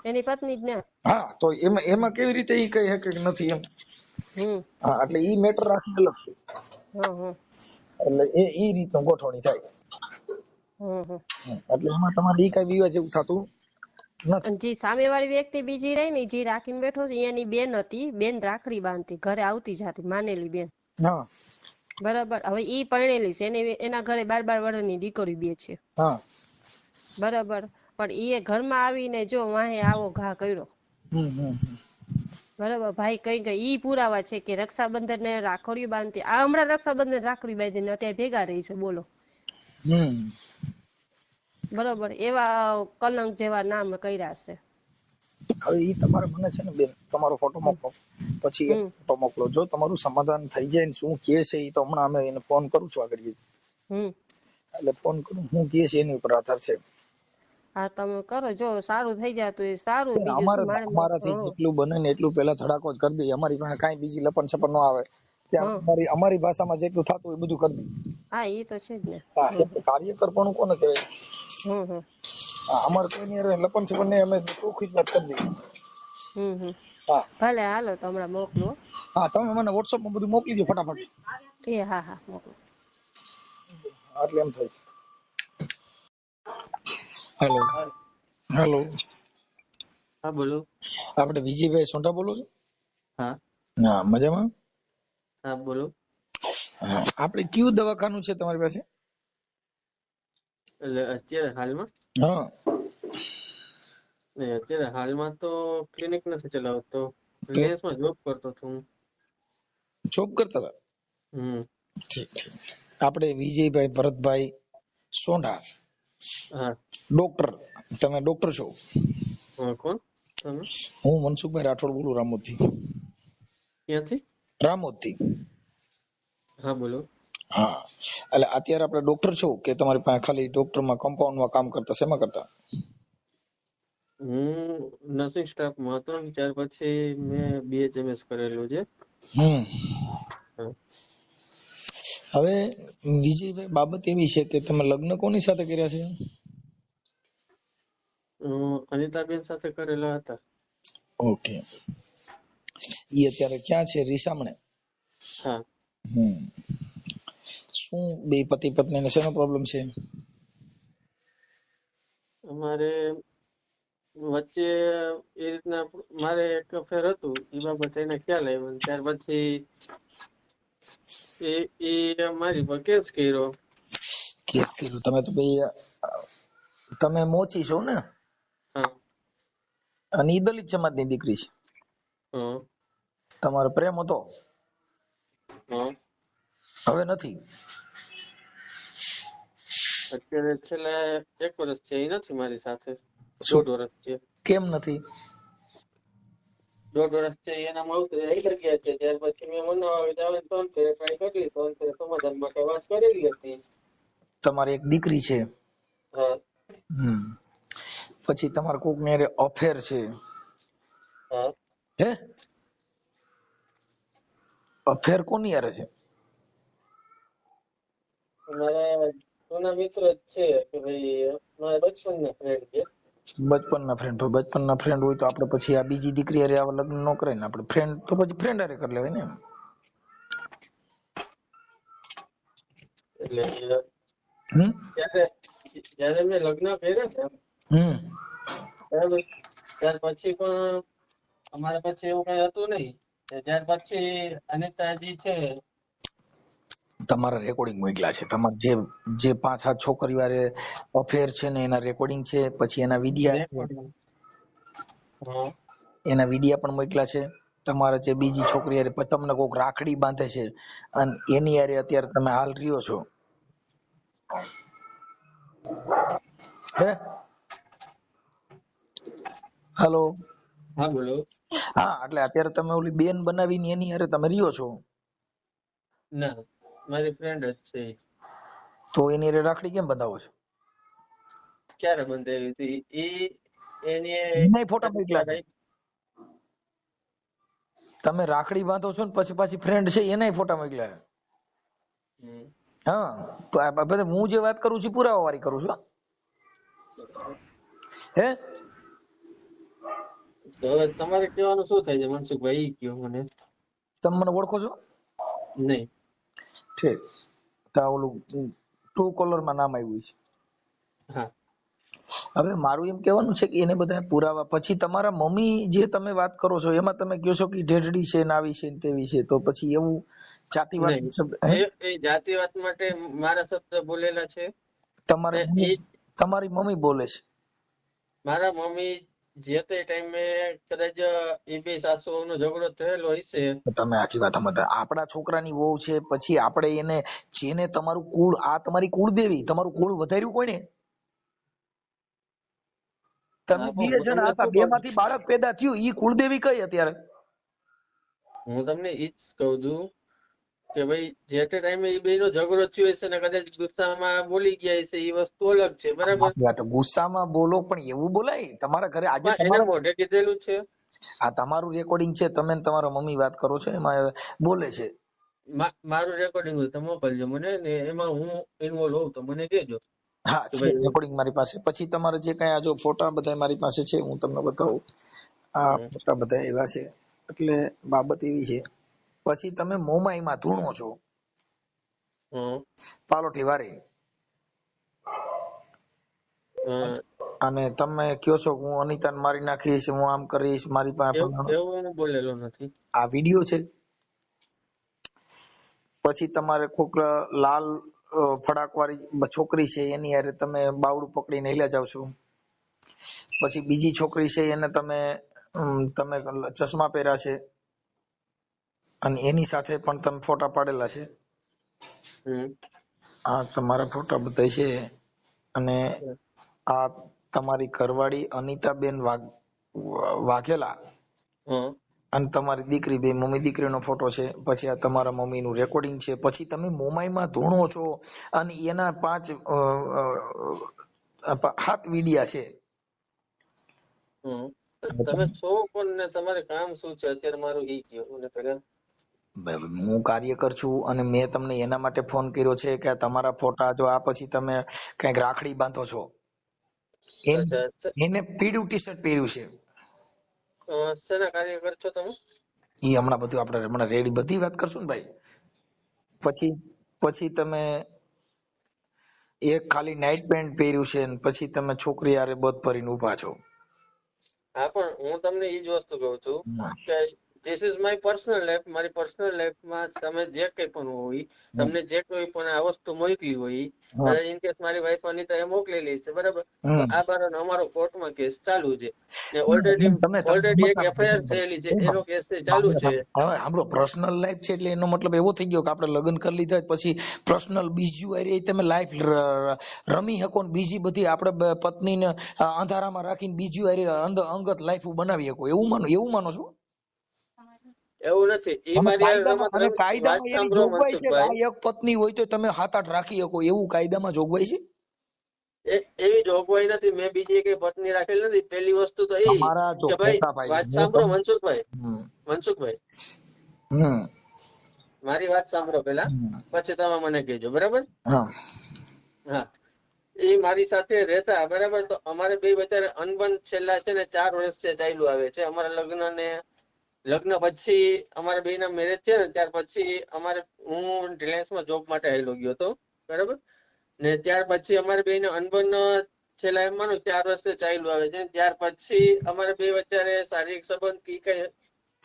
એની પત્ની જ ને. હા, તો એમાં કેવી રીતે ઈ કહી શકે કે નથી એમ? હા, એટલે ઈ મેટર રાખી અલગ છે. એટલે એ રીતનું ગોઠવણી થાય. એટલે એમાં તમારે ઈ કઈ વિવાદ જેવું થતું નથી. જે સામે વાળી વ્યક્તિ બીજી રહી ને, જે રાખીને બેઠો છે, એની બેન હતી. બેન રાખડી બાંધતી, ઘરે આવતી જાતી, માનેલી બેન. બરાબર. હવે ઈ પરણેલી છે, એના ઘરે 12 વર્ષની દીકરી બે છે. બરાબર. પણ એ ઘરમાં આવીને જો વાહે આવો ઘા કર્યો. બરાબર. ભાઈ કઈ ગઈ ઈ પુરાવા છે કે રક્ષાબંધન ને રાખડીઓ બાંધતી. આ હમણાં રક્ષાબંધન રાખડી બાંધીને અત્યારે ભેગા રહી છે, બોલો. બરોબર. એવા કલંક જેવા નામ કર્યા છે. હવે ઈ તમારે મને છે ને બેન તમારો ફોટો મોકલો, પછી એક ફોટો મોકલો. જો તમારું સમાધાન થઈ જાય ને શું કે છે ઈ તો હમણાં અમે એને ફોન કરું છું આગળ. એટલે ફોન કરું હું કે છે એની ઉપર આધાર છે. હા, તમે કરો. જો સારું થઈ જાય તો એ સારું. બીજું શું, અમારાથી જેટલું બને ને એટલું પહેલા ધડાકો જ કરી દઈએ. અમારી પાસે કાંઈ બીજી લપન છપન ન આવે. અમારી ભાષામાં જેટલું થતું હોય બધું કરી દઈએ. હા, એ તો છે જ ને. કાર્યકર પણ કોને કહેવાય? અમારે કોઈની લપન છપન ને અમે ચોખ્ખી જ વાત કરી દઈએ. હા ભલે હાલો તો હમણાં મોકલું હો. હા તમે મને WhatsApp માં બધું મોકલી દો ફટાફટ. હા હા મોકલું. એટલે એમ થાય. હેલો હેલો, હા બોલો. આપણે વિજયભાઈ સોંટા બોલો છો? હા હા મજામાં. હા બોલો. હા આપણે કયું દવાખાનું છે તમારી પાસે? એટલે અત્યારે હાલમાં હા અત્યારે હાલમાં તો ક્લિનિક નથી ચલાવતો, તો રિલાયન્સમાં જોબ કરતો હતો હું. જોબ કરતા હતા. હમ. ઠીક ઠીક. આપણે વિજયભાઈ ભરતભાઈ સોંઢા હા. ડોક્ટર, તમે ડોક્ટર છો? કોણ તમે? હું મનસુખભાઈ રાઠોડ બોલું રામોદથી. ક્યાંથી? રામોદથી. હા બોલો. હા એટલે અત્યારે આપણે ડોક્ટર છો કે તમારી પાસે ખાલી ડોક્ટરમાં કમ્પાઉન્ડમાં કામ કરતા, શેમાં કરતા? હું નર્સિંગ સ્ટાફમાં હતો, ત્યાર પછી મેં BHMS કરેલું છે. હમ. હા. હવે વિજયભાઈ બાબત એવી છે કે તમે લગ્ન કોની સાથે કર્યા છે? અનિતાબેન સાથે કરેલા હતા. ઓકે. ઈ અત્યારે ક્યાં છે? રીસામણે. હા. હમ. શું બે પતિ પત્નીને શેનો પ્રોબ્લેમ છે? અમારે વચ્ચે એ રીતના મારે એક અફેર હતું, એ બાબતે એને ખ્યાલ આવ્યો, ત્યાર પછી એ મારી પર કેસ કર્યો. કેસ કર્યું? તમે તો ભાઈ તમે મોચી છો ને? હા. અને ઈ દલિત સમાજની દીકરી છે. હા. તમારો પ્રેમ હતો? હા. હવે નથી? અત્યારે છેલ્લા 1 વર્ષ છે એ નથી મારી સાથે. શું 1.5 વર્ષ છે. કેમ નથી? 1.5 વર્ષ છે એના માવતરે આવી ગયા છે, ત્યાર પછી મેં મનાવા જવાની 3 ફેરે ટ્રાય કરી, 3 ફેરે સમાધાન માટે વાત કરેલી હતી. તમારી એક દીકરી છે? હા. હમ. પછી તમારે કોક ને હારે અફેર છે? હા. હે? અફેર કોની હારે છે? મારા જૂના મિત્ર જ છે કે ભાઈ મારા બચપનના ફ્રેન્ડ છે. બચપનના ફ્રેન્ડ? તો બચપનના ફ્રેન્ડ હોય તો આપણે પછી આ બીજી દીકરી હારે આવા લગ્ન ન કરાય ને? આપણે ફ્રેન્ડ તો પછી ફ્રેન્ડ હારે કરી લેવાય ને? એટલે હમ. જયારે મેં લગ્ન કર્યા છે હમ. બરાબર, ત્યાર પછી પણ અમારે પછી એવું કઈ હતું નહીં. ત્યાર પછી અનિતાજી છે. તમારા રેકોર્ડિંગ મોકલ્યા છે, તમારે જે 5-7 છોકરીઓ હારે અફેર છે ને એના રેકોર્ડિંગ છે, પછી એના વિડિયા છે, રેકોર્ડિંગ. હા. એના વિડિયા પણ મોકલ્યા છે. તમારે જે બીજી છોકરી હારે તમને કોક રાખડી બાંધે છે અને એની હારે અત્યારે તમે હાલ રહ્યો છો, હે? હેલો. હા બોલો. હા એટલે અત્યારે તમે ઓલી બેન બનાવીને એની હારે તમે રહ્યો છો? ના, મારી ફ્રેન્ડ જ છે. તો એની હારે રાખડી કેમ બંધાવો છો? ક્યારે બંધાવી હતી? એની એનાય ફોટા મોકલ્યા છે. અત્યારે તમે રાખડી બાંધો છો ને પછી પાછી ફ્રેન્ડ છે એનાય ફોટા મોકલ્યા છે. હા તો આ બાબતે હું જે વાત કરું છું પુરાવા વાળી કરું છું, હે? તો હવે તમારે કહેવાનું શું થાય છે મનસુખભાઈ, ઈ કયો મને. તમે મને ઓળખો છો? નહીં. ઠીક. તો ઓલું ટ્રુ કોલર માં નામ આવ્યું છે. હા. હવે મારું એમ કહેવાનું છે કે એને બધા પુરાવા પછી તમારા મમ્મી જે તમે વાત કરો છો એમાં તમે કહો છો કે ઢેઢડી છે ને આવી છે ને તેવી છે, તો પછી એવું જાતિવાદ નહીં, શબ્દ, હે? એ જાતિવાદ માટે મારા શબ્દ બોલેલા છે. તમારા ને મમ્મી, એ તમારી મમ્મી બોલે છે? મારા મમ્મી જે તે ટાઈમે કદાચ એ બે સાસુઓનો ઝઘડો થયેલો હશે. તમે આખી વાત સમજતા. આપણા છોકરાની વહુ છે, પછી આપણે એને જેને તમારું કુળ, આ તમારી કુળદેવી, તમારું કુળ વધાર્યું કોઈને? તમે હા, બે પણ હું જણા તમને હતા, શું બે કહું છું, માંથી બાળક પેદા થયું, ઈ કુળદેવી કઈ અત્યારે? હું તમને ઈ જ કહું છું કે ભાઈ જે તે ટાઈમે એ બેનો ઝઘડો થયો હશે ને કદાચ ગુસ્સામાં બોલી ગયા હશે, એ વસ્તુ અલગ છે, બરાબર. આખી વાત ગુસ્સામાં બોલો પણ એવું બોલાય? તમારા ઘરે આજે પણ એના તમારા મોઢે કીધેલું છે. આ તમારું રેકોર્ડિંગ છે, તમે ને તમારા મમ્મી વાત કરો છો એમાં બોલે છે. મારું રેકોર્ડિંગ હોય તો મોકલજો મને, ને એમાં હું ઇન્વોલ્વ હોઉં તો મને કહેજો હા કે છે ભાઈ. રેકોર્ડિંગ મારી પાસે. પછી તમારે જે કઈ આ જો ફોટા બધા મારી પાસે છે, હું તમને બતાવું. આ હમ ફોટા બધા એવા છે. એટલે બાબત એવી છે. પછી તમે મોમાઈમાં ધૂણો છો હમ પાલોઠી વારી, હમ. અને તમે કયો છો કે હું અનિતાને મારી નાખીશ, હું આમ કરીશ, મારી પાસે એવું ફલાણું. એવું હું બોલેલો નથી. આ વિડીયો છે. પછી તમારે કોક લાલ ફડાક વાળી છોકરી છે એની હારે તમે બાવડું પકડીને હેલ્યા જાવ છો. પછી બીજી છોકરી છે એને તમે તમે ચશ્મા પહેર્યા છે અને એની સાથે પણ તમે ફોટા પાડેલા છે. હમ આ તમારા ફોટા બધા છે. અને આ તમારી ઘરવાળી અનિતાબેન વાઘેલા હમ અને તમારી દીકરી, બે મમ્મી દીકરીનો ફોટો છે. પછી આ તમારા મમ્મીનું રેકોર્ડિંગ છે. પછી તમે મોમાઈમાં ધૂણો છો અને એના 7 વિડિયા છે. હમ. તમે છો કોણ ને તમારે કામ શું છે અત્યારે મારું ઈ કયો મને પેલા. હું કાર્યકર છું અને મેં તમને એના માટે ફોન કર્યો છે કે તમારા ફોટા જો આ પછી તમે કઈક રાખડી બાંધો છો, અચ્છા એને પીળું ટી શર્ટ પહેર્યું છે. શેના કાર્યકર છો તમે? એ હમણાં બધું આપણે હમણાં રેડી બધી વાત કરશું ને ભાઈ. પછી પછી તમે એક ખાલી નાઇટ પેન્ટ પહેર્યું છે ને પછી તમે છોકરી હારે બધ ભરીને ઉભા છો. હા પણ હું તમને ઈ જ વસ્તુ કહું છું કે this is my personal life. મારી પર્સનલ લાઈફમાં તમે જે કંઈ પણ હોય, તમને જે કોઈ પણ આ વસ્તુ મોકલી હોય, કદાચ ઇન કેસ મારી વાઈફ અનિતા એ મોકલેલી છે, બરાબર, તો આ બારાનો અમારો કોર્ટમાં કેસ ચાલુ છે ને ઓલરેડી એક એફઆઈઆર થયેલી છે, એનો કેસ ચાલુ છે. હવે આપણો પર્સનલ લાઈફ છે એટલે એનો મતલબ એવો થઈ ગયો કે આપણે લગ્ન કરી લીધા પછી પર્સનલ બીજું અરે તમે લાઈફ રમી શકો ને બીજી બધી આપણે પત્નીને અંધારામાં રાખીને બીજું અરે અંગત લાઈફ બનાવી શકો એવું માનો છો? એવું નથી. ઈ અને મારી રમત રમી. વાત કાયદામાં એની સાંભળો જોગવાઈ છે કે આ મનસુખભાઈ, એક પત્ની હોય તો તમે 7-8 રાખી શકો, એવું કાયદામાં જોગવાઈ છે? એવી જોગવાઈ નથી. મેં બીજી કઈ પત્ની રાખેલી નથી. પેલી વસ્તુ તો એ તમારા જો કે ભાઈ, ખોટા ભાઈ વાત સાંભળો મનસુખભાઈ, હમ મનસુખભાઈ હમ મારી વાત સાંભળો પેલા, પછી તમે મને કહેજો, બરાબર? હા હા. એ મારી સાથે રહેતા, બરાબર, તો અમારે બે વચ્ચે અનબન છેલ્લા છે ને 4 વર્ષ છે ચાલ્યું આવે છે. અમારા લગ્ન પછી અમારા બે ના મેરેજ છે ને ત્યાર પછી હું રિલાયન્સમાં જોબ માટે આવેલો ગયો હતો, બરાબર, ને ત્યાર પછી અમારે બે ને અનબન છેલ્લા એમ માનો 4 વર્ષે ચાલ્યું આવે છે. ત્યાર પછી અમારે બે વચ્ચે શારીરિક સંબંધ કઈ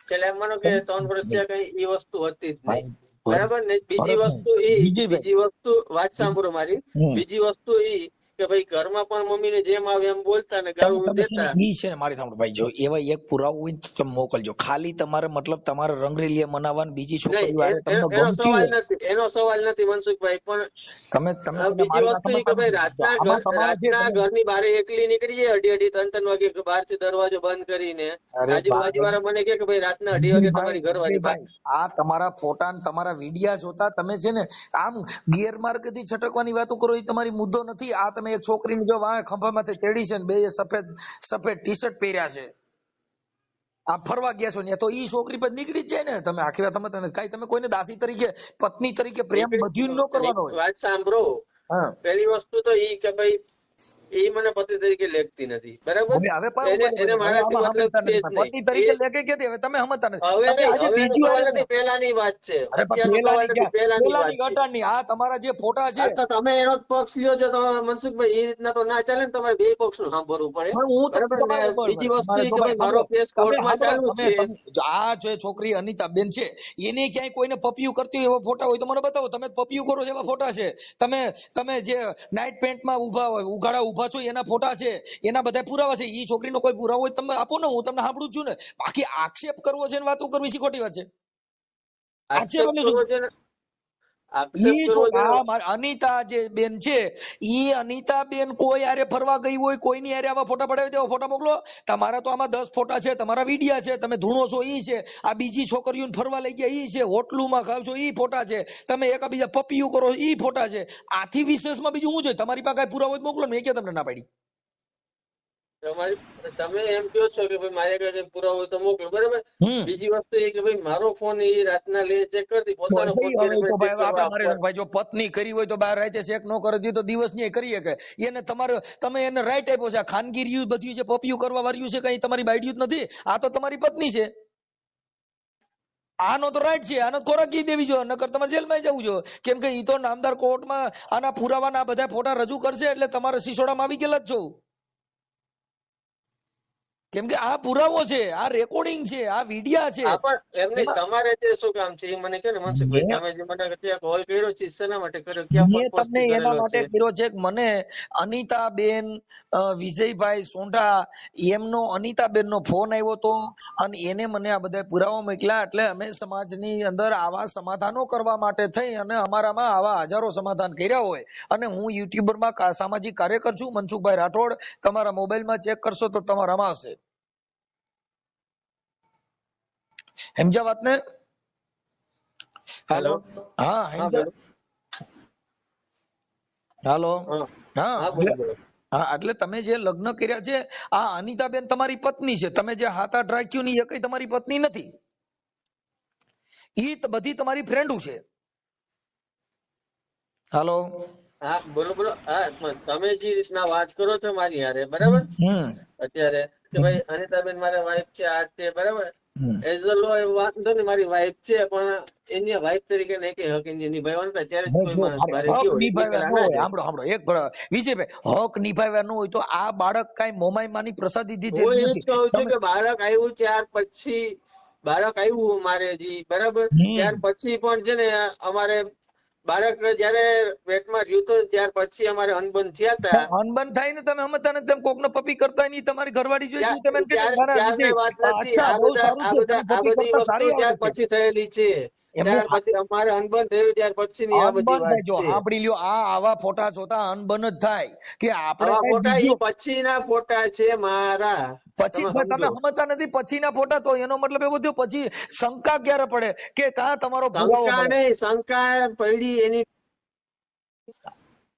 છેલ્લા એમ માનો કે 3 વર્ષ થયા, કઈ એ વસ્તુ હતી જ નહીં, બરાબર ને. બીજી વસ્તુ વાત સાંભળો મારી. બીજી વસ્તુ એ કે ભાઈ ઘરમાં પણ મમ્મીને જેમ આવે એમ બોલતા ને ગાળું દેતા. ઈ છે ને મારી સાંભળો ભાઈ, જો એવા એક પુરાવો હોય ને તો તમે મોકલજો. ખાલી તમારે મતલબ તમારે રંગરેલીએ મનાવવાની બીજી છોકરી વારે તમને એનો ગમતી સવાલ હોય, નથી, એનો સવાલ નથી મનસુખભાઈ. પણ તમે તમે પેલા બીજી મારી વાત વસ્તુ એ કે ભાઈ આમાં તમારે જે રાતના તમે ઘરની બહાર એકલી નીકળી જાય 2:30-3 વાગે, બહાર થી દરવાજો બંધ કરીને. અરે આજુબાજુ વાળા મને કે ભાઈ રાતના 2:30 વાગે તમારી ઘરવાળી બહાર. આ તમારા ફોટા ને તમારા વિડિયા જોતા તમે છે ને આમ ગેરમાર્ગથી છટકવાની વાતો કરો, એ તમારી મુદ્દો નથી. આ તમે એક છોકરીને જો વાંહે ખંભામાંથી તેડી છે ને બે સફેદ ટી શર્ટ પહેર્યા છે, આ ફરવા ગયા છો ને, તો ઈ છોકરી પર નીકળી જ જાય ને. તમે આખી વાત તમે કોઈને દાસી તરીકે, પત્ની તરીકે પ્રેમ બધું ન કરવાનો હોય. વાત સાંભળો. હા, પેલી વસ્તુ તો ઈ કે ભાઈ એ મને પતિ તરીકે લેખતી નથી, બરાબર. હવે પાછું એને મારાથી આમાં મતલબ સમજતા છે નથી જ પતિ નહીં. તરીકે લેકે કે હવે તમે સમજતા નથી. હવે તમે નહીં, આજે હવેનો બીજું સવાલ હારે નથી, પહેલાની વાત છે. અરે પણ અત્યારનો સવાલ પેલાની નથી, પહેલાની વાત છે. ગટારની આ તમારા જે ફોટા છે, તો તમે એનો જ પક્ષ લ્યો છો તો મનસુખભાઈ, એ રીતના તો ના ચાલે ને. તમારે બે પક્ષ નું સાંભળવું પડે, પણ હું તો બરાબર ને. બીજી વસ્તુ તમારે એ જો કે ભાઈ ભાઈ મારો કેસ તમે કોર્ટમાં ચાલુ છે. આ જે છોકરી અનિતાબેન છે એને ક્યાંય કોઈને પપિયું કરતી હોય એવા ફોટા હોય તો મને બતાવો. તમે પપિયું કરો છો એવા ફોટા છે. તમે જે નાઇટ પેન્ટમાં ઉઘાડા ઉભા છો એના ફોટા છે, એના બધા પુરાવા છે. ઈ છોકરીનો કોઈ પુરાવો હોય તમે આપો ને, હું તમને સાંભળું જ છું ને. બાકી આક્ષેપ કરવો છે ને વાતો કરવી છે, ખોટી વાત છે. આક્ષેપ આક્ષેપ કરવો છે ને, આક્ષેપ કરવો છે ને. અનિતા જે બેન છે, ઈ અનિતા બેન કોઈ હારે ફરવા ગઈ હોય, કોઈની હારે આવા ફોટા પડાવી દેવા, ફોટા મોકલો. તમારા તો આમાં 10 ફોટા છે, તમારા વિડિયા છે, તમે ધૂણો છો ઈ છે, આ બીજી છોકરીઓને ફરવા લઈ ગયા ઈ છે, હોટલુમાં ખાવ છો ઈ ફોટા છે, તમે એકાબીજા પપિયું કરો ઈ ફોટા છે. આથી વિશેષમાં બીજું શું જોઈએ? તમારી પાસે કઈ પુરાવો હોય મોકલો ને, મેં કે તમને ના પાડી. તમે એમ કહો છો કે ભાઈ મારે કઈ પુરાવો હોય તો મોકલો, બરાબર. બીજી વસ્તુ એ કે ભાઈ મારો ફોન એ રાતના લે ચેક કરતી, પોતાનો ફોન હવે તો ચેક ભાઈ કરવા આપણે મારે ભાઈ જો પત્ની કરી હોય તો બહાર રાતે ચેક ન કરે તો દિવસ ની કરી શકે. એને તમારે તમે એને રાઈટ આપ્યો છે. આ ખાનગી રહ્યું બધું જે પપિયું કરવા વાળ્યું છે કઈ તમારી બાઈડ્યું જ નથી. આ તો તમારી પત્ની છે. આનો તો રાઈટ છે. આનો ખોરાકી દેવી જોઈએ, નકર તમારે જેલમાં જવું જોઈએ. કેમ કે ઈ તો નામદાર કોર્ટમાં આના પુરાવાના બધા ફોટા રજૂ કરશે એટલે તમારે સિસોડામાં આવી ગયેલા જ છો. કેમ કે આ પુરાવો છે, આ રેકોર્ડિંગ છે, આ વિડિયા છે. એમને તમારે જે શું કામ છે એ મને કહો ને મનસુખભાઈ. તમે જે મને અત્યારે કોલ કર્યો છે શેના માટે કર્યો, ક્યાં મેં પર્પઝ તમને થી એના કરેલો માટે છે? કર્યો છે કે મને અનિતાબેન વિજયભાઈ સોંઢા એમનો અનિતાબેનનો ફોન આવ્યો તો અને એને મને આ બધા પુરાવા મોકલ્યા. એટલે અમે સમાજની અંદર આવા સમાધાનો કરવા માટે થઈ અને અમારામાં આવા હજારો સમાધાન કર્યા હોય. અને હું યુટ્યુબરમાં સામાજિક કાર્યકર છું મનસુખભાઈ રાઠોડ. તમારા મોબાઈલમાં ચેક કરશો તો તમારામાં હશે. સમજ્યા વાત ને? હાલો, હા સમજ્યા. હાલો, હા હા. એટલે તમે જે લગ્ન કર્યા છે આ અનિતાબેન તમારી પત્ની છે. તમે જે હાથ આઠ રાખ્યું ને એ કઈ તમારી પત્ની નથી. ઈ બધી તમારી ફ્રેન્ડો છે. હાલો, હા બોલો બોલો. હા તમે જે રીતના વાત કરો છો મારી હારે, બરાબર, અત્યારે કે ભાઈ અનિતાબેન મારા વાઈફ છે, આ છે, બરાબર. એઝ અ લો વાંધો ને મારી વાઈફ છે, પણ એની વાઈફ તરીકે નહીં કઈ હક એની નિભાવવાનો ત્યારે જ કોઈ માણસ બારે ગયો હોય, એ પેલા ના જાય. વિજયભાઈ, હક નિભાવ્યા ન હોય તો આ બાળક કઈ મોમાઈ માની પ્રસાદી હું દીધેલી એ જ કહું છું નથી. કે બાળક આવ્યું ત્યાર પછી, બાળક આવ્યું મારે જી, બરાબર, ત્યાર પછી પણ છે ને અમારે બાળક જયારે પેટમાં રહ્યું હતું ત્યાર પછી અમારે અનબન થયા હતા. અનબન થાય ને તમે સમજતા નથી. તમે કોકને પપી કરતા નહીં, તમારી ઘરવાળી જોઈ તમે ત્યારની વાત નથી. અચ્છા, બહુ સારું છે. તમે આ પપી બધી કરતા વસ્તુ સારી ત્યાર આવડે છે. પછી થયેલી છે. એમને ત્યાર પછી અમારે અનબન થયું ત્યાર પછી ની આ બધી અનબન વાત થાય. જો છે. સાંભળી લ્યો, આ આવા ફોટા જોતા અનબન જ થાય કે આપણે આવા કઈ ફોટા બીજું એ પછીના ફોટા છે મારા. પછી તમે તમે સમજો. સમજતા નથી. પછીના ફોટા તો એનો મતલબ એવો થયો પછી શંકા ક્યારે પડે કે કાં તમારો પુરાવો શંકા મળે. નહીં, શંકા પડી એની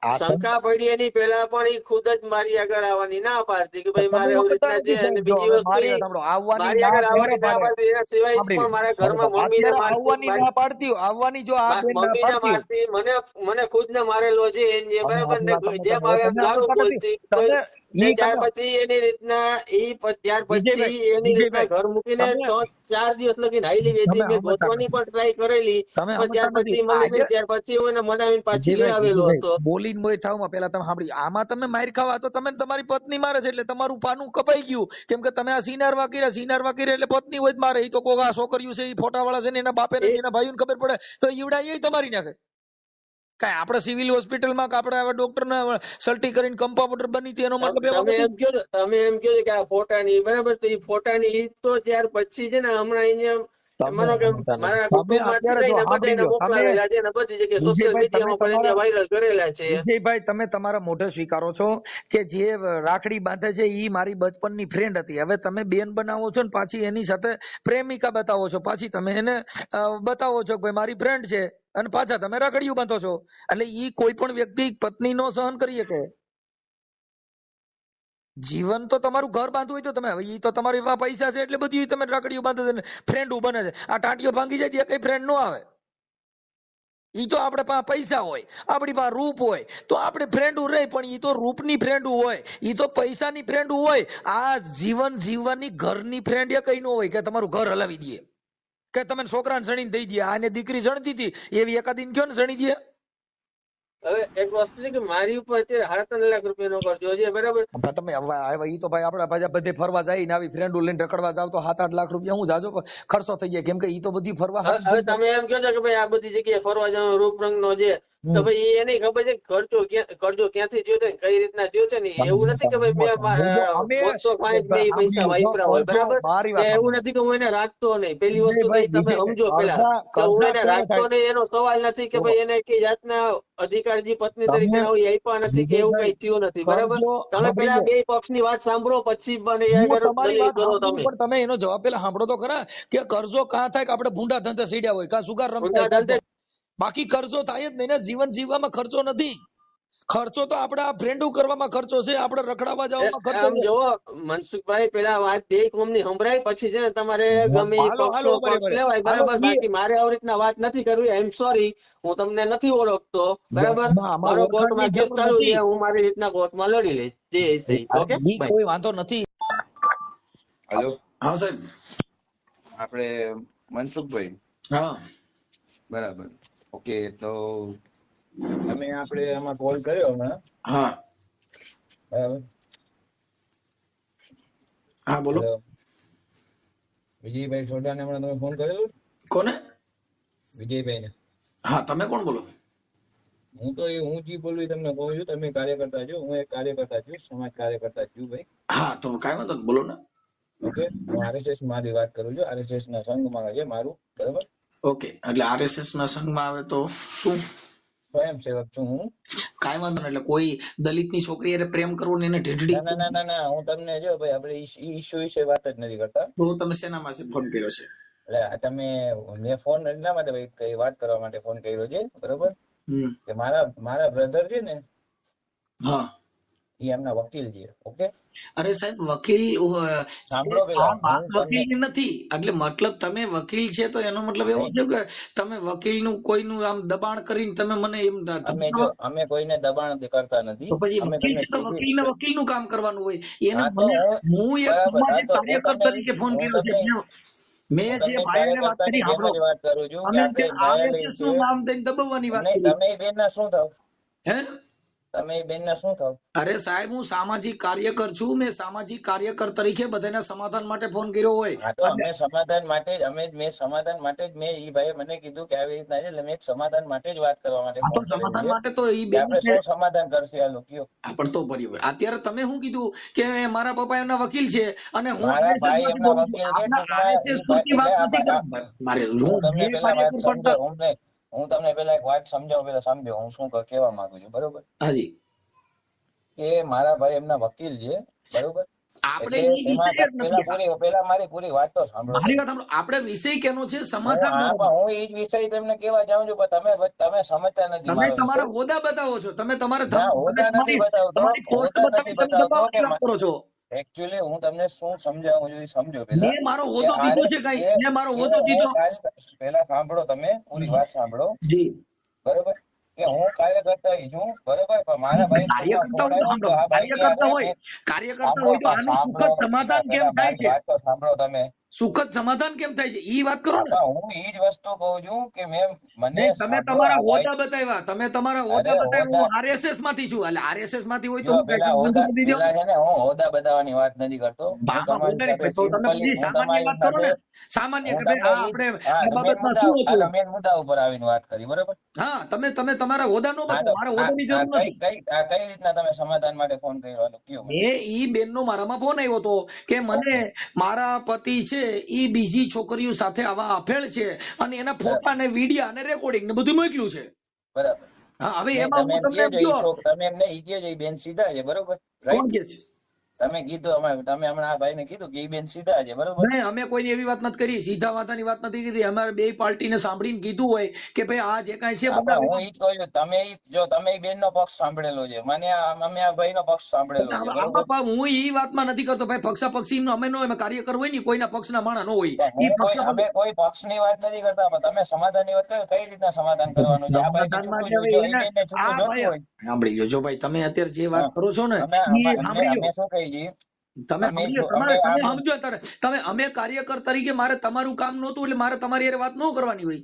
આ શંકા પડી એની પહેલા પણ એ ખુદ જ મારી આગળ આવવાની ના પાડતી કે ભાઈ તમે મારે આવી સમજતા રીતના છે. નથી સાહેબ. અને જો બીજી હવે વસ્તુ મારી એ વાત સાંભળો, આવવાની મારી ના આગળ ક્યારે આવવાની ના પાડે? પાડતી. એના સિવાય સાંભળી પણ લ્યો. મારા હવે ઘરમાં તો મમ્મીને અત્યારે મારતી, આવવાની ના પાડતી હોય, આવવાની જો આ બેન ના મમ્મીને પાડતી હોય. મારતી, મને ખુદ ને મારેલો છે એને, હવે બરાબર આપણી ને, વાત સમજતા જેમ નથી. આવે હવે એમ તમે ગાળું સમજતા નથી. બોલતી કોઈ. તમે ને ઈ ત્યાર તમે પછી એની રીતના ત્યાર પછી એની રીતના વિજયભાઈ, ઘર મૂકીને તમે 4 દિવસ લગીને હાલી ગઈ હતી. તમે મેં સમજતા ગોતવાની નથી. પણ ટ્રાય કરેલી, તમે પણ ત્યાર સમજતા નથી. પછી મળી આજે ગઈ. ત્યાર પછી હું એને મનાવીને પાછી લઈ વિજયભાઈ, આવેલો વિજયભાઈ હતો. બોલીને મોય થાવમાં પહેલા તમે સાંભળી. આમાં તમે માર ખાવા તો તમે તમારી પત્ની મારે છે એટલે તમારું પાનું કપાઈ ગયું. કેમ કે તમે આ સિનારવા કર્યા એટલે પત્ની હોય જ મારે. ઈ તો કોક આ છોકરીઓ છે, ઈ ફોટા વાળા છે ને એના બાપે ને એ એના ભાઈઓને ખબર પડે તો ઈવડા એ તમારી નાખે. કાંઈ આપણે સિવિલ હોસ્પિટલમાં કે આપણે આવા ડોક્ટરને સલ્ટી કરીને કમ્પાઉન્ડર બની હતી એનો મતલબ એવો તમે નથી. એમ કહો છો કે આ ફોટાની, બરાબર, તો એ ફોટાની ઈ તો ત્યાર પછી છે ને હમણાં અહીંયા તમે માનો કે સમજતા નથી. મારા તમે કુટુંબમાંથી અત્યારે જો લઈને સાંભળી બધાને લ્યો. તમે મોકલાવેલા છે અને બધી જગ્યાએ સોશિયલ વિજયભાઈ, તમે મીડિયામાં પણ તમારા એને વાયરલ કરેલા છે. વિજયભાઈ, તમે તમારા મોઢે સ્વીકારો છો કે જે રાખડી બાંધે છે ઈ મારી બચપનની ફ્રેન્ડ હતી. હવે તમે બેન બનાવો છો ને પાછી એની સાથે પ્રેમિકા બતાવો છો. પાછી તમે એને બતાવો છો કે ભાઈ મારી ફ્રેન્ડ છે અને પાછા તમે રાખડીઓ બાંધો છો. એટલે ઈ કોઈ પણ વ્યક્તિ પત્ની નો સહન કરી શકે. જીવન તો તમારું ઘર બાંધવું હોય તો તમે, હવે ઈ તો તમારી પાસે પૈસા છે એટલે બધી તમે રાખડીઓ બાંધે છે ને ફ્રેન્ડો બને છે. આ ટાંટીઓ ભાંગી જાય ત્યાં કઈ ફ્રેન્ડ નો આવે. ઈ તો આપણે પાસે પૈસા હોય, આપણી પાસે રૂપ હોય તો આપણે ફ્રેન્ડો રહે, પણ ઈ તો રૂપની ફ્રેન્ડ હોય, ઈ તો પૈસાની ફ્રેન્ડ હોય. આ જીવન જીવવાની ઘરની ફ્રેન્ડ એ કઈ ન હોય કે તમારું ઘર હલાવી દે, કે તમે છોકરાને સણીને દઈ દે. આને દીકરી સણતી હતી એવી એકાદીને કયો ને સણી દે. હવે એક વસ્તુ છે કે મારી ઉપર અત્યારે 3.5 લાખ રૂપિયાનો કરજો છે, બરાબર. તમે ઈ તો ભાઈ આપણે પાછા બધે ફરવા જાય ને આવી ફ્રેન્ડો લઈને રખડવા જાવ તો 7-8 લાખ રૂપિયા હું જાજો ખર્ચો થઈ જાય. કેમ કે ઈ તો બધી ફરવા હવે તમે એમ કહો છો કે ભાઈ આ બધી જગ્યાએ ફરવા જવાનો રૂપ રંગ નો છે, તો ભાઈ એને ખબર છે કરજો ક્યાંથી થયો છે, કઈ રીતના થયો છે. ને એવું નથી કે ભાઈ મેં મોજશો ખાઈ મેં એ પૈસા વાપરા હોય, બરાબર. એવું નથી કે હું એને રાખતો નહીં. પેલી વસ્તુ તો તમે સમજો પેલા કે હું એને રાખતો નહીં એનો સવાલ નથી કે ભાઈ એને કઈ જાતના અધિકારજી પત્ની તરીકે આપ્યા નથી કે એવું કઈ થયું નથી, બરાબર. તમે પેલા બે પક્ષની વાત સાંભળો પછી દલીલ કરો. તમે એનો જવાબ પેલા સાંભળો તો ખરા કે કરજો કાં થાય કે આપણે ભૂંડા ધંધે સીડ્યા હોય કાં સુગાર રમતા હોય, બાકી કરજો થાય જ નહીં ને. જીવન જીવવામાં ખર્ચો નથી. ખર્ચો તો આપણે આ ફ્રેન્ડો કરવામાં ખર્ચો છે, આપણે રખડાવા જવામાં ખર્ચો આમ છે. જોવો મનસુખભાઈ, પેલા વાત બે કંપની સંભળાય પછી છે ને તમારે ગમે એ હાલો હાલો પક્ષ બરાબર લેવાય, હાલો બરાબર. બાકી મારે આવી રીતના વાત નથી કરવી. આઈ એમ સોરી, હું તમને નથી ઓળખતો, બરાબર. મારો કોર્ટમાં કેસ ચાલુ છે, હું મારી રીતના કોર્ટમાં લડી લઈશ જે છે. ઓકે, કોઈ વાંધો નથી. હેલો, હા સાહેબ. આપણે મનસુખભાઈ, હા બરાબર. ઓકે, તો તમે આપણે આમાં કોલ કર્યો હમણાં, હા બરાબર? હા બોલો. હેલો, વિજયભાઈ સોઢાને હમણાં તમે ફોન કરેલો? કોને? વિજયભાઈને. હા તમે કોણ બોલો? હું જે બોલું એ તમને કહું છું. તમે કાર્યકર્તા છો, હું એક કાર્યકર્તા છું, સમાજ કાર્યકર્તા છું ભાઈ. હા તો કાંઈ વાંધો નહીં, બોલો ને. ઓકે, હું આરએસએસ માંથી વાત કરું છું. આરએસએસ ના સંઘમાં છે મારું, બરાબર. ઓકે, એટલે આરએસએસ ના સંઘમાં આવે તો શું? સ્વયંસેવક છું હું. કાંઈ વાંધો નહીં. એટલે કોઈ દલિત ની છોકરી હારે પ્રેમ કરવો ને એને ઢીઢડી ના ના ના ના, હું તમને જો ભાઈ, આપણે ઈ ઇસ્યુ વિશે વાત જ નથી કરતા. તો તમે શેના માટે ફોન કર્યો છે? એટલે મેં ફોન એટલા માટે ભાઈ વાત કરવા માટે ફોન કર્યો છે, બરોબર, કે મારા બ્રધર છે ને, હા એ એમના વકીલ છે. ઓકે, અરે સાહેબ વકીલ સાંભળો પેલા, હું તમને વકીલ નથી, એટલે મતલબ તમે વકીલ છે તો એનો મતલબ એવો છે કે તમે વકીલ નું કોઈનું આમ દબાણ કરીને તમે મને એમ અમે કોઈને દબાણ કરતા નથી. તો પછી અમે વકીલ તમને છે તો વકીલ ને વકીલ નું કામ કરવાનું હોય. એને હા તો મને હું એક બરાબર, સામાજિક હા તો કાર્યકર તરીકે ફોન કર્યો છે. મેં જે ભાઈને વાત કરી જેમ સાંભળો, જ વાત કરું છું કે અમે આપણે ન્યાયાલય આરએસએસ છે. નું નામ દઈને દબાવવાની વાત કરી. તમે બેન ના શું થાવ? હે તમે બેન ના શું થાવ? અરે સાહેબ હું સામાજિક કાર્યકર છું. મેં સામાજિક કાર્યકર તરીકે બધાના સમાધાન માટે ફોન કર્યો હોય. હા તો અમે સમાધાન માટે જ મેં સમાધાન માટે જ મેં ઈ ભાઈએ મને કીધું કે આવી રીતના છે, એટલે મેં સમાધાન માટે જ વાત કરવા માટે તો ફોન કરેલો સમાધાન છે માટે તો ઈ કે બેન આપણે શું સમાધાન કરશે આ લોકો. પણ તો બરાબર. અત્યારે તમે શું કીધું કે મારા પપ્પા એમના વકીલ છે અને હું મારા RSS ભાઈ માંથી એમના બોલું છું. વકીલ છે, આપના ટૂંકમાં RSS ઈ પૂરતી વાત એટલે નથી કરવાની. મારે હું તમને જે પેલા વાત કાર્યકર સમજો, પણ હું તમને પેલા એક વાત સમજાવું, પેલા સમજો હું શું કહેવા માંગુ છું, બરોબર? હાજી કે મારા ભાઈ એમના વકીલ છે, બરોબર. આપણે એટલે ઈ એમાં વિષય જ નથી. પેલા મારી પૂરી વાત તો સાંભળો મારી તમે. વાત સાંભળો. આપણે વિષય કેનો છે? હું સમાધાન. હું એ જ વિષય તમને કહેવા જાઉં છું, પણ તમે સમજતા નથી તમે મારો વિષય. તમારા હોદ્દા બતાવો છો. તમે તમારા ના, હોદ્દા નથી બતાવતો, તમારી પોસ્ટ હોદ્દા બતાવી નથી તમે બતાવતો કે દબાવવાની વાત કરો છો. એકચ્યુઅલી હું તમને શું સમજાવું છું એ સમજો પેલા. મેં મારો કે હોદ્દો દીધો છે કઈ? મેં મારો હોદ્દો દીધો. પેલા સાંભળો, તમે પૂરી વાત સાંભળો, જી બરોબર? કે હું કાર્યકર્તા છું, બરોબર, પણ મારા ભાઈ કાર્યકર્તા ફોન હોય તો આવ્યો કે સાંભળો. આ ભાઈ કાર્યકર્તા હોય તો આનું સુખદ સમાધાન કેમ પેલા થાય મારી છે? વાત તો સાંભળો તમે. સુખદ સમાધાન કેમ થાય છે ઈ વાત કરો ને. હું એ જ વસ્તુ કહું છું કે મને નહીં, તમે સાંભળો, તમારા આ ભાઈ હોદ્દા બતાવ્યા. તમે તમારા અરે હોદ્દા બતાવ્યા. હોદ્દા હું આરએસએસ માંથી છું. એટલે આરએસએસ માંથી હોય તો જો હું કઈ પેલા બંધ કરી દો. પેલા છે ને, હું હોદ્દા બતાવવાની વાત નથી કરતો. હું બાપા તમારી હોદ્દા સાથે નહીં. તો તમે સિમ્પલી પછી સામાન્ય વાત કરો ને. સામાન્ય કે ભાઈ હા આપણે આ બાબતમાં શું હતું. મેન મુદ્દા ઉપર આવીને વાત કરી, બરોબર? હા તમે તમારા હોદ્દા નો હા બતાવો. તો મારા હોદ્દાની જરૂર નથી. કઈ રીતના તમે સમાધાન માટે ફોન કર્યો કયો મને? મેં ઈ બેનનો મારામાં ફોન આવ્યો હતો કે મને મારા પતિ છે ઈ બીજી છોકરીઓ સાથે આવા અફેળ છે અને એના ફોટા ને વિડિયા અને રેકોર્ડિંગ ને બધું મોકલ્યું છે. બરાબર. હા હવે તમે એમાં હું એમ તમને કહો છો, તમે એમને ઈ કહો છો ઈ બેન સીધા છે, બરોબર? કોણ રાઈટ? કે છે? તમે કીધું તમે હમણાં આ ભાઈને કીધું કે ઈ બેન સીધા છે, બરોબર? નહીં, અમે કોઈની એવી વાત નથી કરી. સીધા વાતાની વાત નથી કરી. અમારે બે પાર્ટીને સાંભળીને કીધું હોય કે ભાઈ આ જે કાંઈ છે આપણે હું ઈ જ કહું છું, તમે ઈ બેનનો પક્ષ સાંભળેલો છે, અમે આ ભાઈનો પક્ષ સાંભળેલો છે, બરોબર? આમાં હું ઈ વાતમાં નથી કરતો ભાઈ. પક્ષી અમે નો એમાં કાર્યકર હોય ને કોઈના પક્ષના માણસ નો હોય. અમે કોઈ પક્ષની વાત નથી કરતા, પણ તમે સમાધાનની વાત કરો, કઈ રીતના સમાધાન કરવાનું છે? આ ભાઈને છૂટું જોઈતું હોય, ઈ બેનને છૂટું જોઈતું હોય. સાંભળી લો. જો ભાઈ તમે અત્યારે જે વાત કરો છો ને અમે શું કહીએ છીએ, તમે સમજો અત્યારે અમે કાર્યકર તરીકે મારે તમારું કામ નહોતું એટલે મારે તમારી હારે વાત ન કરવાની હોય.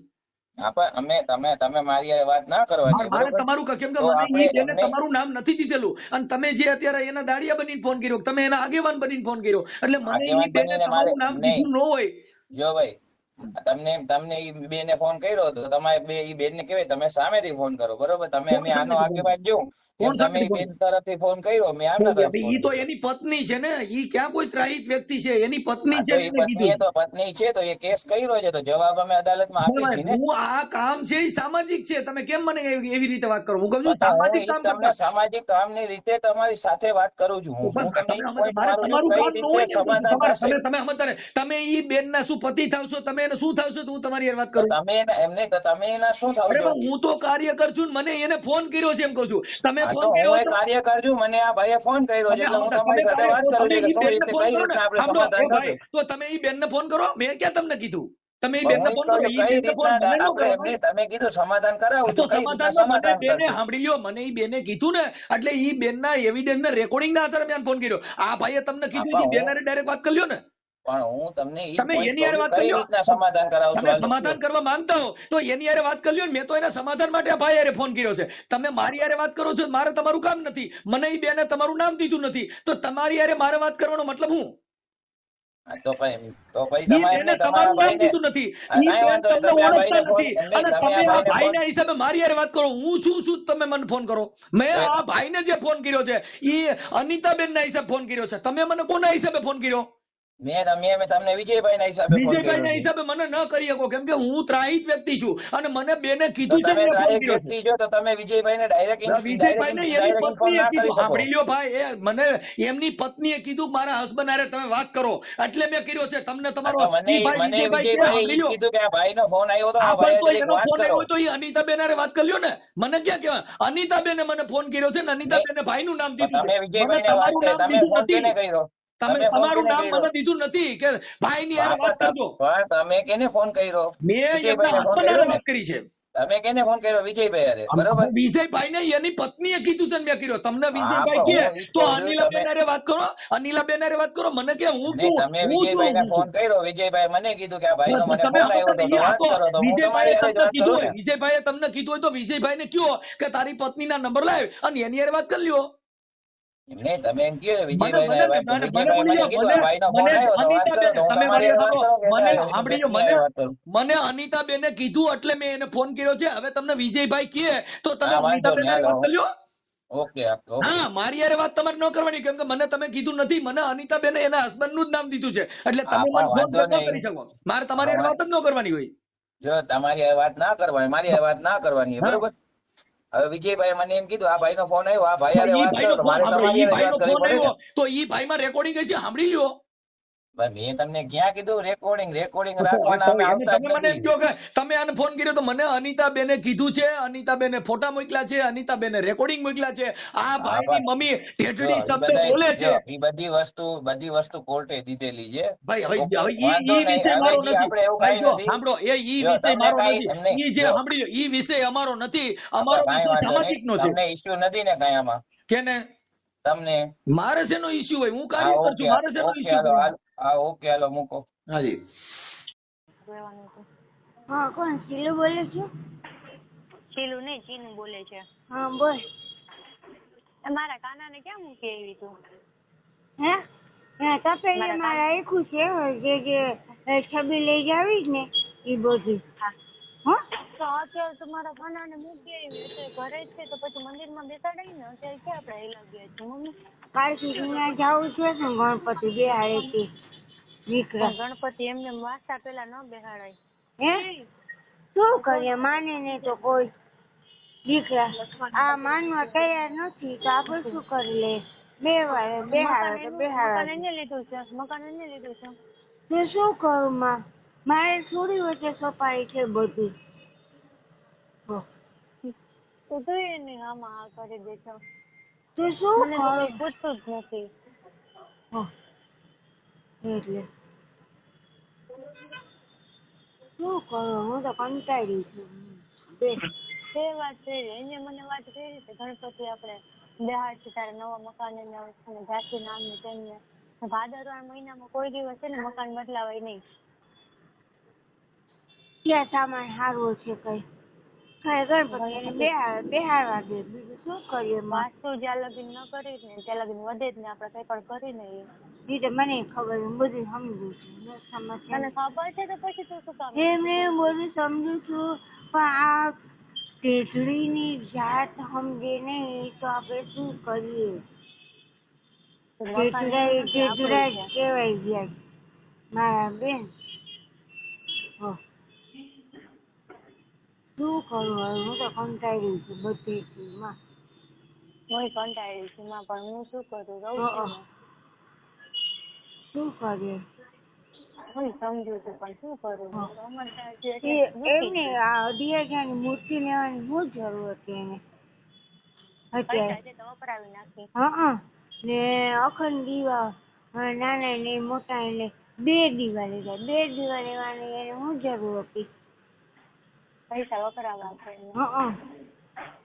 તમે મારી હારે વાત ના કરવાની, મારે તમારું કેમ કે મને ઈ બેને તમારું નામ નથી દીધેલું અને તમે જે અત્યારે એના દાડિયા બનીને ફોન કર્યો, તમે એના આગેવાન બનીને ફોન કર્યો, એટલે મને ઈ બેને તમારું નામ દીધું ન હોય. જો ભાઈ તમને ઈ બેને ફોન કર્યો તો તમારે ઈ બેનને કહેવાય તમે સામેથી ફોન કરો, બરોબર? અમે આનો આગેવાન જો તમે ઈ બેન તરફથી ફોન કર્યો, મેં આમના તરફ ઈ તો એની પત્ની છે ને, ઈ ક્યાં કોઈ ત્રાહિત વ્યક્તિ છે? એની પત્ની છે. પત્ની છે તો એ કેસ કર્યો છે તો જવાબ અમે અદાલતમાં આપીએ છીએ ને. હું આ કામ છે એ સામાજિક છે. તમે કેમ મને એવી રીતે વાત કરો? હું કહું છું સામાજિક કામ તમને સામાજિક કામની રીતે તમારી સાથે વાત કરું છું. તમે ઈ બેનના શું પતિ થાવ છો? તમે એને શું થાવ છે તો હું તમારી યાર વાત તો કરું? તમે એમને તો તમે એના શું થાવ અરે છો? પણ હું તો કાર્યકર છું ને, મને એને ફોન કર્યો છે એમ કહું છું. તમે હા, ફોન તો કર્યો હું એ તો કાર્યકર છું, મને આ ભાઈએ ફોન કર્યો છે, તમે એટલે હું તમે તમારી સાથે વાત કરું તમે છું કે ઈ શું બેનને રીતે ફોન કઈ કરો ને. રીતના આપણે સાંભળો સમાધાન એ ભાઈ, થશે. તો તમે ઈ બેનને ફોન કરો. મેં ક્યાં તમને કીધું? તમે ઈ પણ બેનને હું ફોન જ કહું કરો. છું ઈ કઈ બેનને ફોન રીતના મને ન આપણે કરવાનો. એમને તમે કીધું સમાધાન કરાવું તો છું, કઈ રીતના સમાધાનમાં મને સમાધાન બેને કરશું? સાંભળી લ્યો, મને ઈ બેને કીધું ને, એટલે ઈ બેનના એવિડન્સ ને રેકોર્ડિંગ ના આધારે મેં ફોન કર્યો. આ ભાઈએ તમને હા, કીધું ઈ બેનરે ડાયરેક્ટ વાત કરી લ્યો ને. પણ હું તમને ઈ જ તમે પોઈન્ટ એની કહું હારે છું, વાત કરી કઈ લ્યો. રીતના સમાધાન કરાવશું? તમે હાલો કયો. સમાધાન કરવા માંગતા હો તો એની હારે વાત કરી લ્યો ને. મેં તો એના સમાધાન માટે આ ભાઈ હારે ફોન કર્યો છે. તમે મારી હારે વાત કરો છો, મારે તમારું કામ નથી. મને ઈ બેને તમારું નામ દીધું નથી, તો તમારી હારે મારે વાત કરવાનો મતલબ હું? હા, તો પછી ઈ તમારે બેને એમને તમારા તમારું નામ ભાઈને દીધું નથી. ઈ કાંઈ બેન વાંધો નહીં, તમને તમે આ ઓળખતા ભાઈને ફોન નથી, એમને અને તમે તમે આ આ ભાઈને ફોન ભાઈના હિસાબે મારી હારે વાત કરો. હું શું તમે મને ફોન કરો? મેં તો આ ભાઈને જે ફોન કર્યો છે ઈ અનિતાબેન ના હિસાબે ફોન કર્યો છે. તમે મને કોના હિસાબે ફોન કર્યો? મેં તમને વિજયભાઈ ના હિસાબે ફોન વિજયભાઈ કર્યો ના છે. હિસાબે મને ન કરી શકો, કેમ કે હું ત્રાહિત વ્યક્તિ છું અને મને બેને તો કીધું છે તમે મેં ફોન ત્રાયક કર્યો છે. વ્યક્તિ છો, તો તમે વિજયભાઈને વિજયભાઈ ને એની ડાયરેક્ટ ઇન્ફોર્મ પત્નીએ ના કરી કીધું, શકો. સાંભળી લ્યો ભાઈ, એ મને એમની પત્નીએ કીધું મારા હસબન્ડ હારે તમે વાત કરો, એટલે મેં કર્યો છે. તમને હા, તમારો તો મને ઈ ભાઈ મને વિજયભાઈ કે વિજયભાઈએ સાંભળી ઈ જ લ્યો. કીધું કે આ ભાઈનો ફોન આવ્યો તો આ આ પણ ભાઈએ તો જરીક એનો વાત ફોન આવ્યો કરો. હોય તો ઈ અનિતાબેન હારે વાત કરી લ્યો ને. મને ક્યાં કહેવાય? અનિતાબેને મને ફોન કર્યો છે ને, નહીં, અનિતાબેને ભાઈનું નામ તો દીધું છે. તમે મને વિજયભાઈને વાત તમારું કરી, નામ તમે દીધું ફોન નથી. કેને કર્યો? તમે તમે ફોન તમારું કેને નામ કર્યો? મને દીધું નથી કે ભાઈની હારે વાત કરજો. પણ તમે કેને ફોન કર્યો? મેં એમના વિજયભાઈને ફોન હસબન્ડ કર્યો હારે ને? વાત કરી છે. તમે કેને ફોન કર્યો? વિજયભાઈ હારે, બરોબર? વિજયભાઈ ને એની પત્નીએ કીધું છે ને મેં કર્યો. તમને હા, વિજયભાઈ પણ કે હું ઈ જ તો કહું છું, તમે અનિલાબેન હારે વાત કરો. અનિલાબેન હારે વાત કરો. મને કે હું નહીં, છું, તમે હું છું, વિજયભાઈને હું છું. ફોન કર્યો, વિજયભાઈ મને કીધું કે આ ભાઈનો મને તમે ફોન આવ્યો તો વાત કરો, તો હું તમારી હારે જ વાત કીધું કરું હોય, ને. વિજયભાઈએ તમને કીધું હોય તો વિજયભાઈને કયો કે તારી પત્નીના નંબર લાવ અને એની હારે વાત કરી લ્યો. નહીં, તમે એમ કહો મને વિજયભાઈને મને વાત કરો. મને વિજયભાઈ બોલી મને લો, કીધું આ ભાઈનો ફોન મને આવ્યો તો વાત કરો, અનિતાબેન, તો હું તમે તમારી મારી હારે વાત વાત સાંભળો. કરું કે મને એની સાંભળી લો, બેનની હારે વાત કરું. મને અનિતાબેને કીધું એટલે મેં એને ફોન કર્યો છે. હવે તમને વિજયભાઈ કહે તો તમે હા, વાંધો અનિતાબેન નહીં, હારે વાત હાલો. કરી લ્યો. Okay okay. હા, મારી હારે વાત તમારે ન કરવાની, કેમ કે મને તમે કીધું નથી. મને અનિતાબેને એના હસબન્ડ નું જ નામ દીધું છે, એટલે હા, તમે મને પણ ફોન વાંધો ન નહીં. કરી શકો. મારે તમારી હારે વાત જ ન કરવાની હોય. જો તમારી હારે વાત ના કરવાની, મારી હારે વાત ના કરવાની, હા, બરોબર? હવે વિજયભાઈ મને એમ કીધું આ ભાઈનો ફોન આવ્યો, આ ભાઈ તો હારે ઈ વાત ભાઈનો કરો, તો ફોન મારે સાંભળો. તમારી ઈ હારે જ ભાઈનો વાત કરવી ફોન પડે ને. આવ્યો તો ઈ ભાઈમાં રેકોર્ડિંગ હશે, સાંભળી લ્યો. ભાઈ, મેં તમને ક્યાં કીધું રેકોર્ડિંગ તો રાખવાના અમે તમે આવતા જ મને એમ નથી. કહો કે તમે આને ફોન કર્યો તો મને અનિતાબેને કીધું છે, અનિતાબેને ફોટા મોકલ્યા છે, અનિતાબેને રેકોર્ડિંગ મોકલ્યા છે. આ હા, ભાઈની પણ મમ્મી જો ઠેઠડી ઈ શબ્દ બધાય બોલે જો છે. ઈ બધી વસ્તુ કોર્ટે દીધેલી છે. ભાઈ હવે ઓકે, હવે વાંધો ઈ નહીં. વિષય હવે મારો જી નથી આપણે એવું ભાઈ. કાંઈ જો નથી. સાંભળો, ઈ જો વિષય તમને મારો કાંઈ નથી. એમ નહીં, ઈ જે જો સાંભળી લો, ઈ વિષય અમારો નથી. આપણે અમારો કાંઈ વિષય વાંધો નહીં, સામાજિક નો છે. તમને ઇસ્યુ નથી ને કાંઈ આમાં? કેને તમને? મારે શેનો ઇસ્યુ હોય? હું હા, કાર્યકર ઓકે છું, મારે શેનો ઓકે, ઇસ્યુ હાલો કરવાનો? હા, ઓકે, હાલો મૂકો. હાજી. હા, કોણ શીલુ બોલે છે? શીલું નહીં, ચીનું બોલે છે. હા, બોલ. મારા કાનાને ક્યાં મૂકી આવી તું? હે તપેલીમાં રાખ્યું છે, જે છબી લઈ જાવી ને એ બધી. હા, તો અત્યારે તો મારા કાનાને મૂકી આવી, અત્યારે ઘરે જ છે, તો પછી મંદિરમાં બેસાડાય ને. અત્યારે ક્યાં આપણે હેલા ગયા છીએ મમ્મી? કાલથી ત્યાં જવું છે ને ગણપતિ બે હારે છે દીકરા. ગણપતિ એમને વાસતા પેલા ન બેહાડાય. હે શું કરીએ? માને નહીં તો કોઈ દીકરા આ માનવા તૈયાર નથી, તો આપણે શું કરી લે? બે વાર બેહાડો તો બેહાડો. મકાન એને લીધું છે, મકાન એને લીધું છે. તો શું કરું માં? મારે થોડી વચ્ચે સફાઈ છે બધી. તો તું એને આમાં આ કરી દે છે. તો શું મને તો કરું? કઈ પૂછતું જ નથી. એટલે શું કરું? હું તો કંટાળી છું. તે વાત કરી, એને મને વાત કરી છે ગણપતિ આપણે બેહાડશે તારે નવા મકાન ને જાતિ નામને તેમને. ભાદરવા મહિનામાં કોઈ દિવસ છે ને મકાન બદલાવાય નહીં. ત્યાં સામાન સારું છે કઈ ગણપતિ બેહાડવા દે, બીજું શું કરીએ? વાસ્તુ જ્યાં લગીન ન કરીશ ને ત્યાં લગીન વધે જ ને આપણે કઈ પણ કરી નહીં. એ તો મને ખબર, હું બધું સમજુ છું. તને ખબર છે તો પછી તું શું કામ? મેં બધું સમજુ છું, પણ આ ટેટડીની જાત સમજે નહીં તો આપણે શું કરીએ? ટેટડા કેવાય ગયા મારા બેન. શું કરું હવે? હું તો કંટાળી છું બધી માં. હું કંટાળી છું પણ હું શું કરું? રહું છું ને. શું કરીએ? હું સમજુ છું પણ શું કરું હા. અમારે ત્યાં હજી એ એટલે એમને નથી આ 10,000 ની મૂર્તિ લેવાની શું જરૂર હતી એને અત્યારે? પૈસા છે તો વપરાવી નાખી. હા ને અખંડ દીવા નાના ને મોટા એટલે 2 દીવા લીધા. 2 દીવા લેવાની એને શું જરૂર હતી? પૈસા વપરાવા છે એને. હા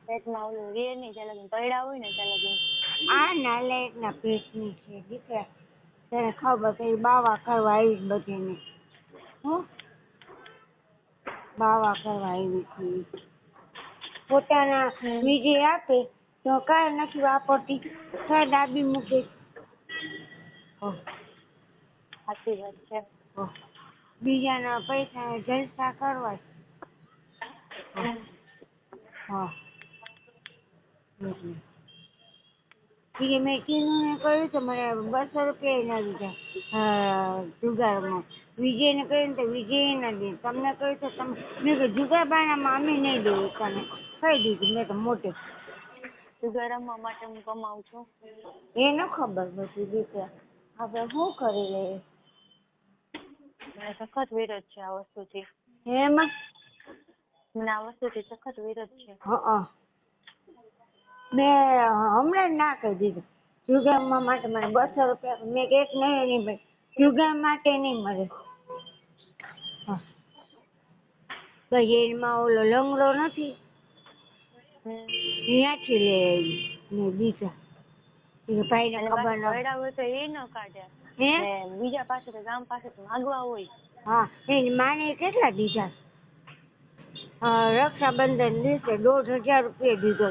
પેટમાં ઓલું રે નહીં ત્યાં લગીને પડ્યા હોય ને ત્યાં લગીને. આ નાલાયકના પેટની છે દીકરા. તને ખબર છે બાવા કરવા આવી બધીને હું બાવા કરવા આવી છે પોતાના વિજય આપે તો કાંઈ નથી વાપરતી કાંઈ ડાબી મૂકે. સાચી વાત છે. બીજાના પૈસા જલસા કરવા. હા એટલે મેં કીધું ને કહ્યું તો મને 200 રૂપિયા ના દીધા જુગારમાં. વિજયને કહ્યું તો વિજય ના દે. તમને કહ્યું તો તમે મેં કહ્યું જુગારબાનામાં અમે નહીં દઈએ તને કહી દીધું મેં તો મોટે. જુગાર રમવા માટે હું કમાઉં છું. એ ન ખબર બધી દીકરા આપણે શું કરી લઈએ. મને સખત વિરોધ છે આ વસ્તુથી. એમાં મને આ વસ્તુથી સખત વિરોધ છે. મેં હમણાં ના કહી દીધું જુગાર માટે મને 200 રૂપિયા મેં એક નહીં ભાઈ જુગાર માટે નહીં મળે. એમાં ઓલો લંગડો નથી ત્યાંથી લે આવી ને બીજા ભાઈને ખબર ન પડ્યા હોય તો એ ન કાઢે. હે બીજા પાસે ગામ પાસે માગવા હોય. હા એની માને કેટલા દીધા રક્ષાબંધન દિવસે 1,500 રૂપિયા દીધો.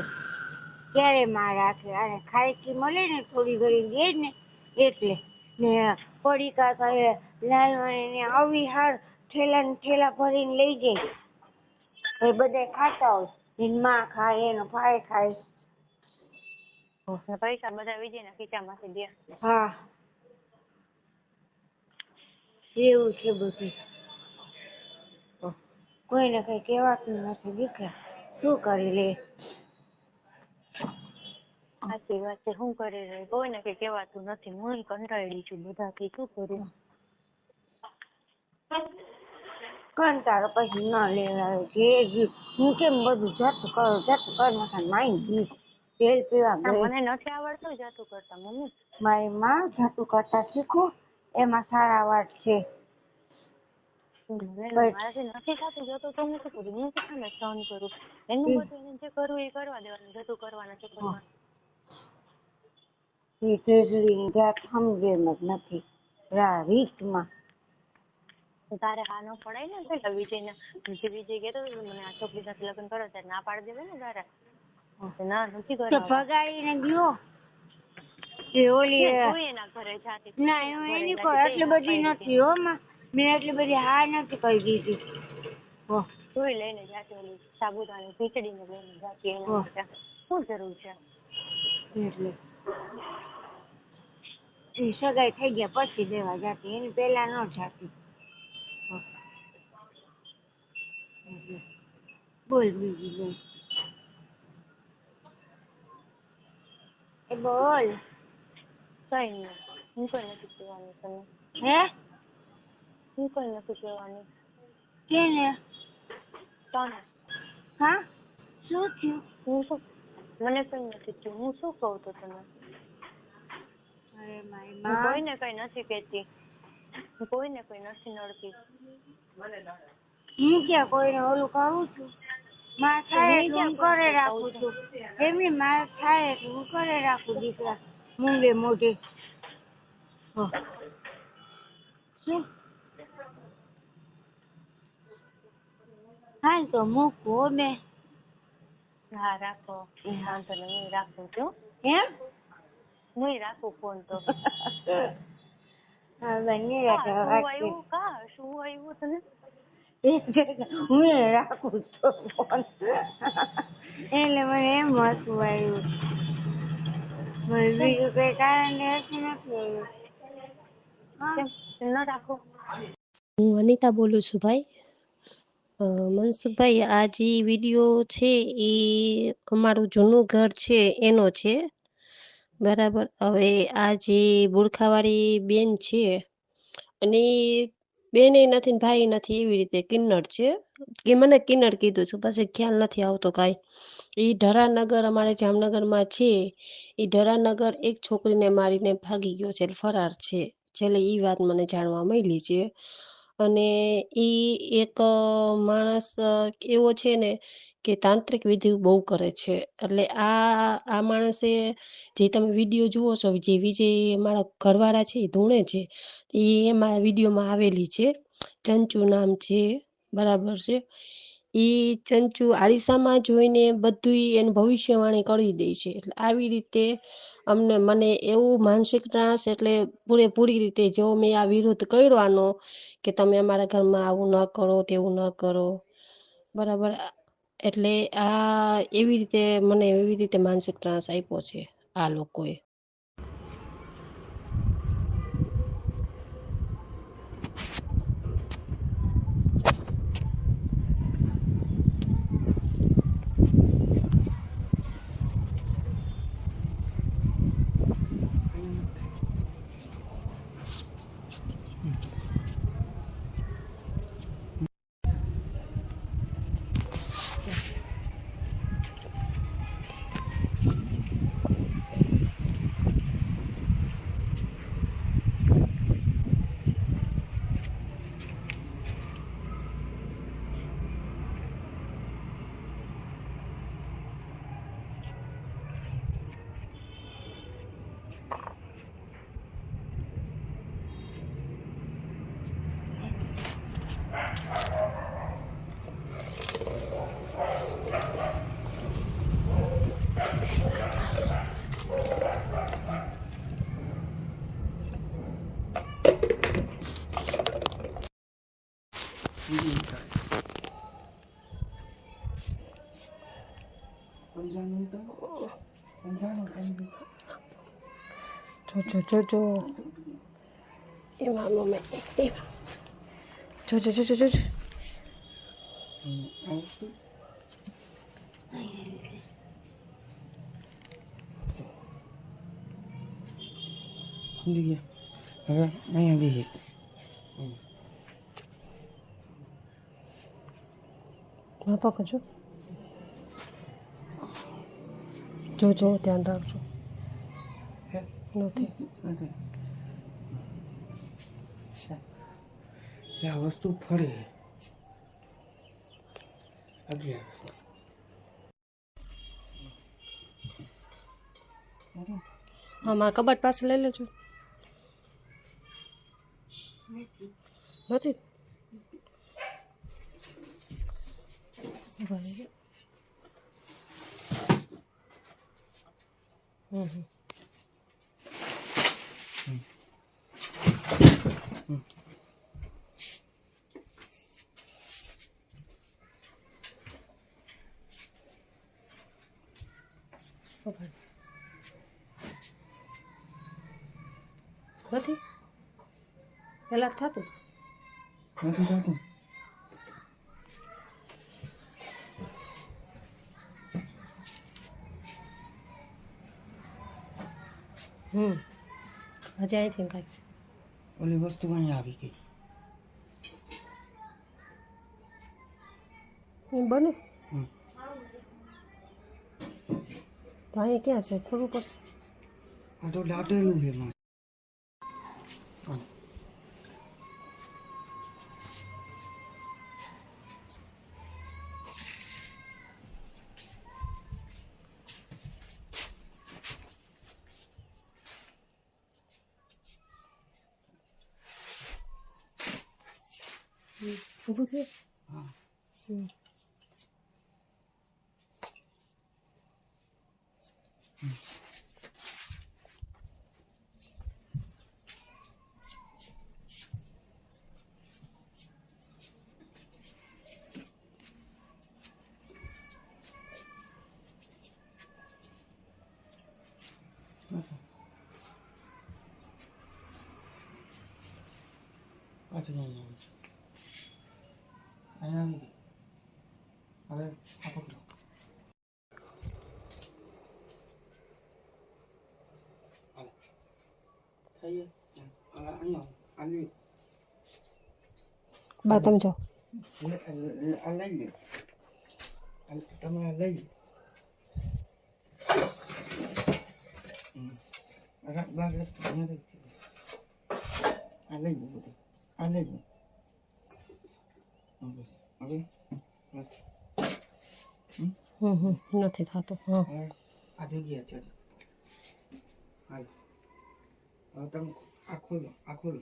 ક્યારે માં રાખે અને ખાયકી મળે ને થોડી ઘણી દે ને એટલે ને પડીકા કહે લાલવાણી આવી હાર ઠેલા ને ઠેલા ભરીને લઈ જાય. એ બધા ખાતા હોય એની માં ખાય એનો ભાઈ ખાય. પૈસા બધા વિજયના ખીચામાંથી દે. હા એવું છે બધું. કોઈને કઈ કહેવાતું નથી દીકરા શું કરી લે. સાચી વાત છે. શું કરી રહી કોઈને કઈ કહેવાતું નથી. હું કંટાળી છું બધાથી શું કરું. કંટાળો પછી ન લેવાય કે હું કેમ બધું જાતું કરી નાખે માઈ તેલ પીવા ગઈ. મને નથી આવડતું જાતું કરતા મમ્મી. મારી માં જાતું કરતા શીખું એમાં સારા વાત છે. મારાથી નથી થતું જતું તો હું શું કરું. હું કેટલાને સહન કરું. એનું બધું એને જે કરવું એ કરવા દેવાનું. જતું કરવાના ચક્કરમાં એ તેજડી જાત સમજે જ નથી રીતમાં. તારે હા ન પડાય ને પેલા વિજય કહેતો મને આ છોકરી સાથે લગ્ન કરો ત્યારે ના પાડી દેવે ને તારે. ના નથી કરવા. ભગાડીને ગયો એ ઓલી એના ઘરે જાતી. ના એની કોઈ આટલી બધી નથી હો માં. મેં એટલી બધી હા નથી કહી દીધી. તું લઈને જાતી ઓલી સાબુદાણા ખીચડી ને લઈને જાતી એના માટે શું જરૂર છે. એટલે એ સગાઈ થઈ ગયા પછી દેવા જાતી એની પેલા ન જાતી. બોલ બીજું બોલ. એ બોલ કઈ નહીં. હું કઈ નથી કહેવાની તને. હે હું કઈ નથી કહેવાની કેને તને. હા શું થયું? હું શું મને કઈ નથી થયું. હું શું કહું તો તને. અરે મારી હું માં કોઈને કઈ નથી કહેતી. હું કોઈને કઈ નથી નડતી. હું ક્યાં કોઈને ઓલું કરું છું. માં થાય એટલે હું કરે રાખું છું. એમની માં થાય એટલે હું કરે રાખું દીકરા મૂંગે મોઢે. શું હાલ તો મૂકવું હો બે. હા રાખો. વાંધો નહીં હું રાખું છું. એમ હું રાખું ફોન તો. હા બંને શું આવ્યું કા શું આવ્યું તને. હું રાખું છું ફોન એટલે મને એમ હસવું આવ્યું. મને બીજું કઈ કારણ હસવું નથી આવ્યું. ન રાખો. હું અનિતા બોલું છું ભાઈ. મનસુખભાઈ આ જે વિડીયો છે એ અમારું જૂનું ઘર છે એનો છે બરાબર. હવે આ જે બુરખાવાળી બેન છે અને બેન નથી ને ભાઈ નથી એવી રીતે કિન્નર છે કે મને કિન્નર કીધું છે પછી ખ્યાલ નથી આવતો કાંઈ. ઈ ઢરાનગર અમારે જામનગરમાં છે. ઈ ઢરાનગર એક છોકરીને મારીને ભાગી ગયો છે, ફરાર છે. છેલ્લે ઈ વાત મને જાણવા મળી છે. અને ઈ એક માણસ એવો છે ને કે તાંત્રિક વિધિ બહુ કરે છે. એટલે આ માણસે જે તમે વિડીયો જુઓ છો, જે વિજય મારા ઘરવાળા છે એ ધૂણે છે, એ એમાં વિડીયોમાં આવેલી છે. ચંચુ નામ છે, બરાબર છે. ઈ ચંચુ આડીસામાં જોઈને બધુંય એની ભવિષ્યવાણી કરી દે છે. એટલે આવી રીતે મને એવું માનસિક ત્રાસ એટલે પૂરેપૂરી રીતે જો મેં આ વિરોધ કર્યો આનો કે તમે અમારા ઘરમાં આવું ન કરો, તેવું ન કરો, બરાબર. એટલે આ મને એવી રીતે માનસિક ત્રાસ આપ્યો છે આ લોકોએ. જો એમાં મમ્મી જો સમજી ગયા. હવે અહીંયા બેસી પકડજો, જો ધ્યાન રાખજો. નથી આ વસ્તુ ફરે 11 હા, મારા કબાટ પાસે લઈ લેજો. નથી નથી પેલા થતું નથી થતું. હજી અહીંથી કાંઈક છે. ઓલી વસ્તુ અહીંયા આવી ગઈ. એમ બને તો અહીંયા ક્યાં છે ખોલવું પડશે. આ તો દાટેલું છે માં. ઊભું થયું. હા પાછું અહીંયા આવી છે. અહીંયા આવી ગઈ. હવે આ પકડો. હાલો. થઈ ગયું. હવે અહીંયા આવો. બા તમે જાઓ. આ લઈ લે. તમે આ લઈ લો. આ લઈ લો બધું. આ લઈ લો. હવે નથી થતું. હા આ જગ્યા છે. હાલ હવે તમે આ ખોલો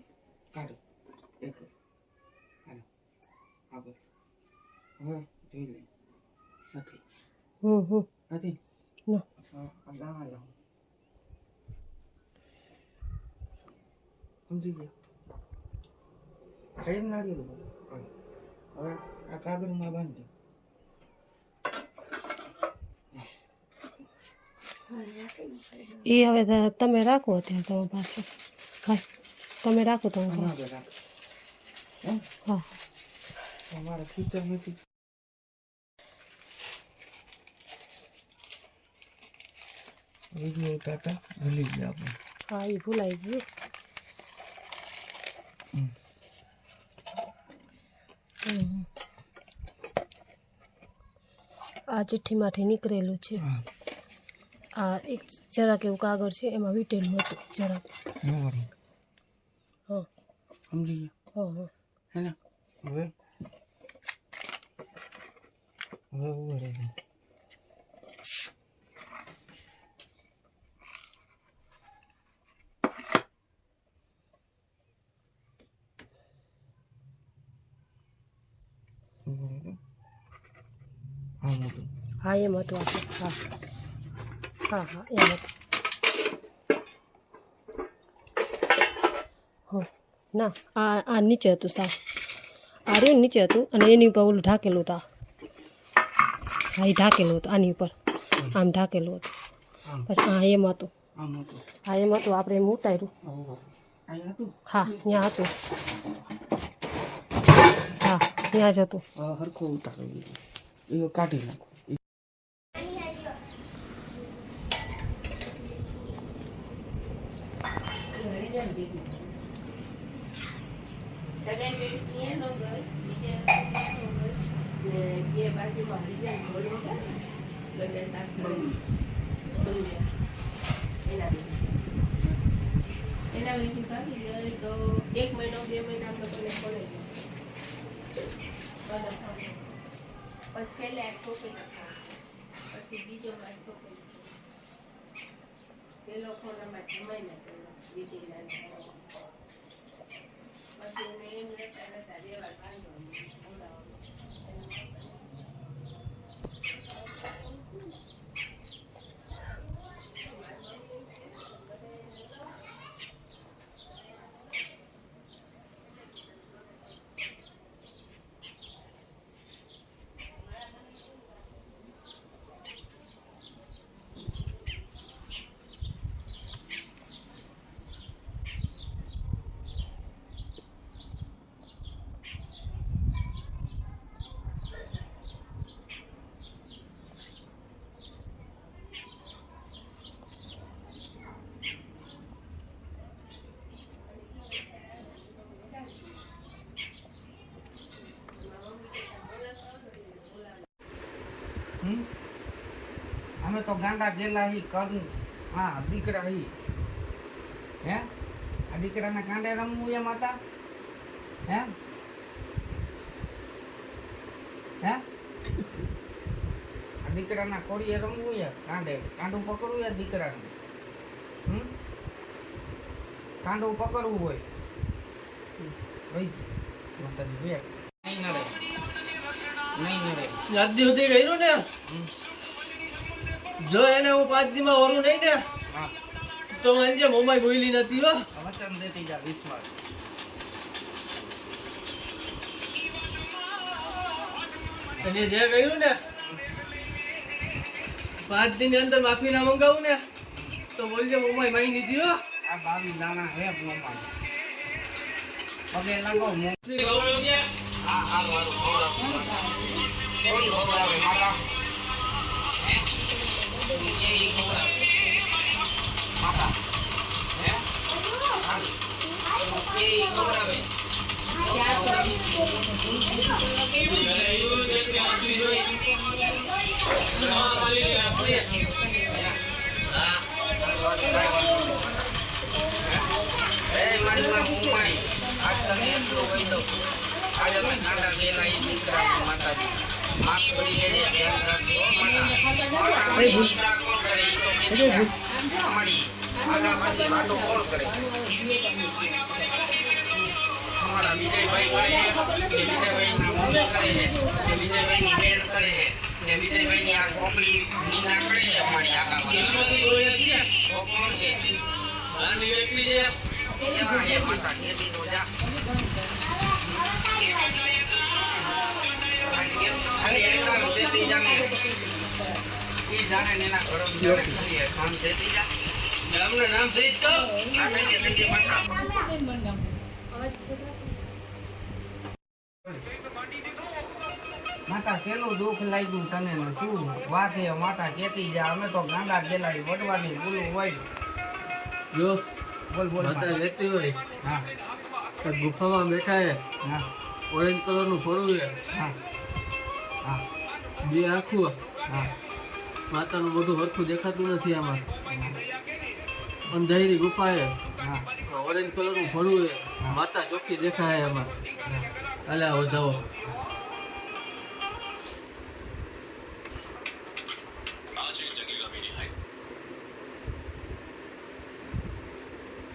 કાઢો એક. હાલો આ બસ હવે જોઈ લે. નથી નથી ના આ લાવા લાવો. સમજી ગયા? કઈ નાડી દો. હવે આ કાગળમાં બાંધજો. એ હવે તમે રાખો અત્યારે તમારી પાસે. હા તમે રાખો તમારી પાસે. હા અમારા ફ્યુચરમાંથી વિડીયો ઉતારતા ભૂલી ગયા આપણે. હા એ ભૂલાઈ ગયું. આ ચિઠ્ઠીમાંથી નીકળેલું છે. આ એક જરાક એવું કાગળ છે એમાં વીટેલું હતું જરાક. હા સમજી ગયા? હા હે ને? હવે ઉભો રહેજો. હા એમ હતું આપણે. હા હા હા એમ હતું. હા ના આ નીચે હતું સાવ. આ રહ્યું નીચે હતું અને એની ઉપર ઓલું ઢાંકેલું હતું. હા એ ઢાંકેલું હતું આની ઉપર આમ ઢાંકેલું હતું. પછી હા એમ હતું. હા એમ હતું આપણે એમ ઉતાર્યું. હા ત્યાં હતું. હા ત્યાં જ હતું. હરખો ઉતારો એ કાઢી નાખો. એના વિશે ભાગી ગઈ તો 1 મહિનો 2 મહિના આપણે કોઈને પડે પછી છેલ્લે આ છોકરી પછી બીજો માર છોકરી પેલો ખોરામાં જમાઈ ને બીજી પછી એને એમ લેતા રેવા બાંધો અમે તો ગાંડા ગેલા હી કર. હા દીકરા હી. હે આ દીકરાના કાંડે રમવું એમ હતા? હે હે આ દીકરાના કોળીએ રમવું એ કાંડે કાંડું પકડવું એ દીકરાનું. કાંડું પકડવું હોય ભાઈ માતાજી બે નહીં નડે નહીં નડે. યાદી સુધી કર્યું ને જો એને હું 5 દી માં ઓલું નહીં ને તો એને મોમાઈ બોલી નથી. હો વચન દેતી જા વિશ્વાસ. અને જે કર્યું ને 5 દી ની અંદર માફી ના મંગાવું ને તો બોલજે મોમાઈ માઈ નથી. હો આ 22 નાના હે મોમાં પગે લાગો હા હા મારું ખવડાવે મારા માતા હે હાલ એ ખવડાવે અમારા વિજયભાઈ વિજયભાઈની બેન કરે છે ને વિજયભાઈની આ છોકરી નીના કરે છે અમારી આગા કોણ છે આની વ્યક્તિ છે એમાં એ માતા કેદી તો જા ખાલી એના દેતી જાને ઈ જાણે ને એના ઘરો જાણે ખાલી કામ દેતી જા ગામનું નામ સહિત કહો આ કઈ દે માતા માતા શેનું દુઃખ લાગ્યું તને ને શું વાત એ માતા કેતી જા અમે તો ગાંડા ગેલાડી વડવાની બોલું હોય જો બોલ બોલ માતા વ્યક્તિ હોય હા તો ગુફામાં બેઠા હે હા ઓરેન્જ કલરનું ફોડું છે હા હા બે આખું હા માતાનું મોઢું હરખું દેખાતું નથી આમાં અંધારી ગુફા છે હા ઓરેન્જ કલરનું ફોડું છે માતા ચોખ્ખી દેખાય આમાં અલા વધાવો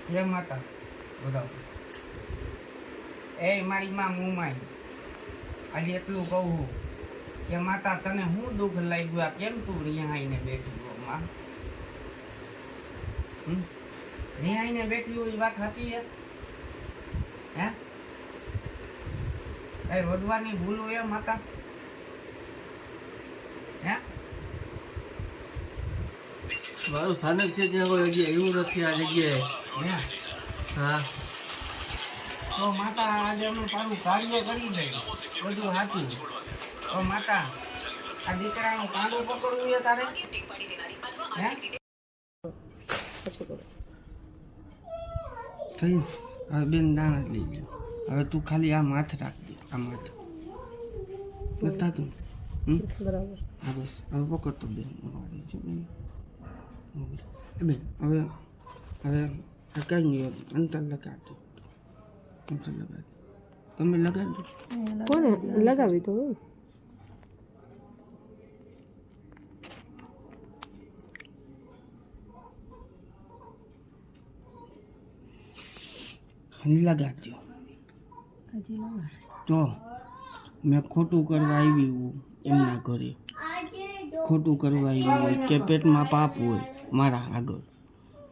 જય માતા બરાબર એ મારી માં મુમાઈ આજે એટલું કહું કે માતા તને હું દુઃખ લાગ્યું આ કેમ તું અહીંયા આવીને બેઠી હો માં અહીંયા આવીને બેઠી હોય એ વાત સાચી છે હે એ વડવાની ભૂલ હોય માતા હે મારું સ્થાનક છે ત્યાં કોઈ જગ્યાએ એવું નથી આ જગ્યાએ હા તો માતા આજે અમે તારું કાર્ય કરી દઈ બધું સાચું તો માતા આ દીકરાનું કાંડું પકડવું છે તારે હે થઈ હવે બેન દાણા લઈ લો હવે તું ખાલી આ માથ રાખજે આ માથ નતા તું બરાબર હા બસ હવે પકડતો બેન બેન હવે હવે કઈ નહીં અંતર લગાડજો અંતર લગાડ તમે લગાડજો કોને લગાવી તો લગાડજો તો મેં ખોટું કરવા આવી હું એમના ઘરે ખોટું કરવા આવ્યું હોય કે પેટમાં પાપ હોય મારા આગળ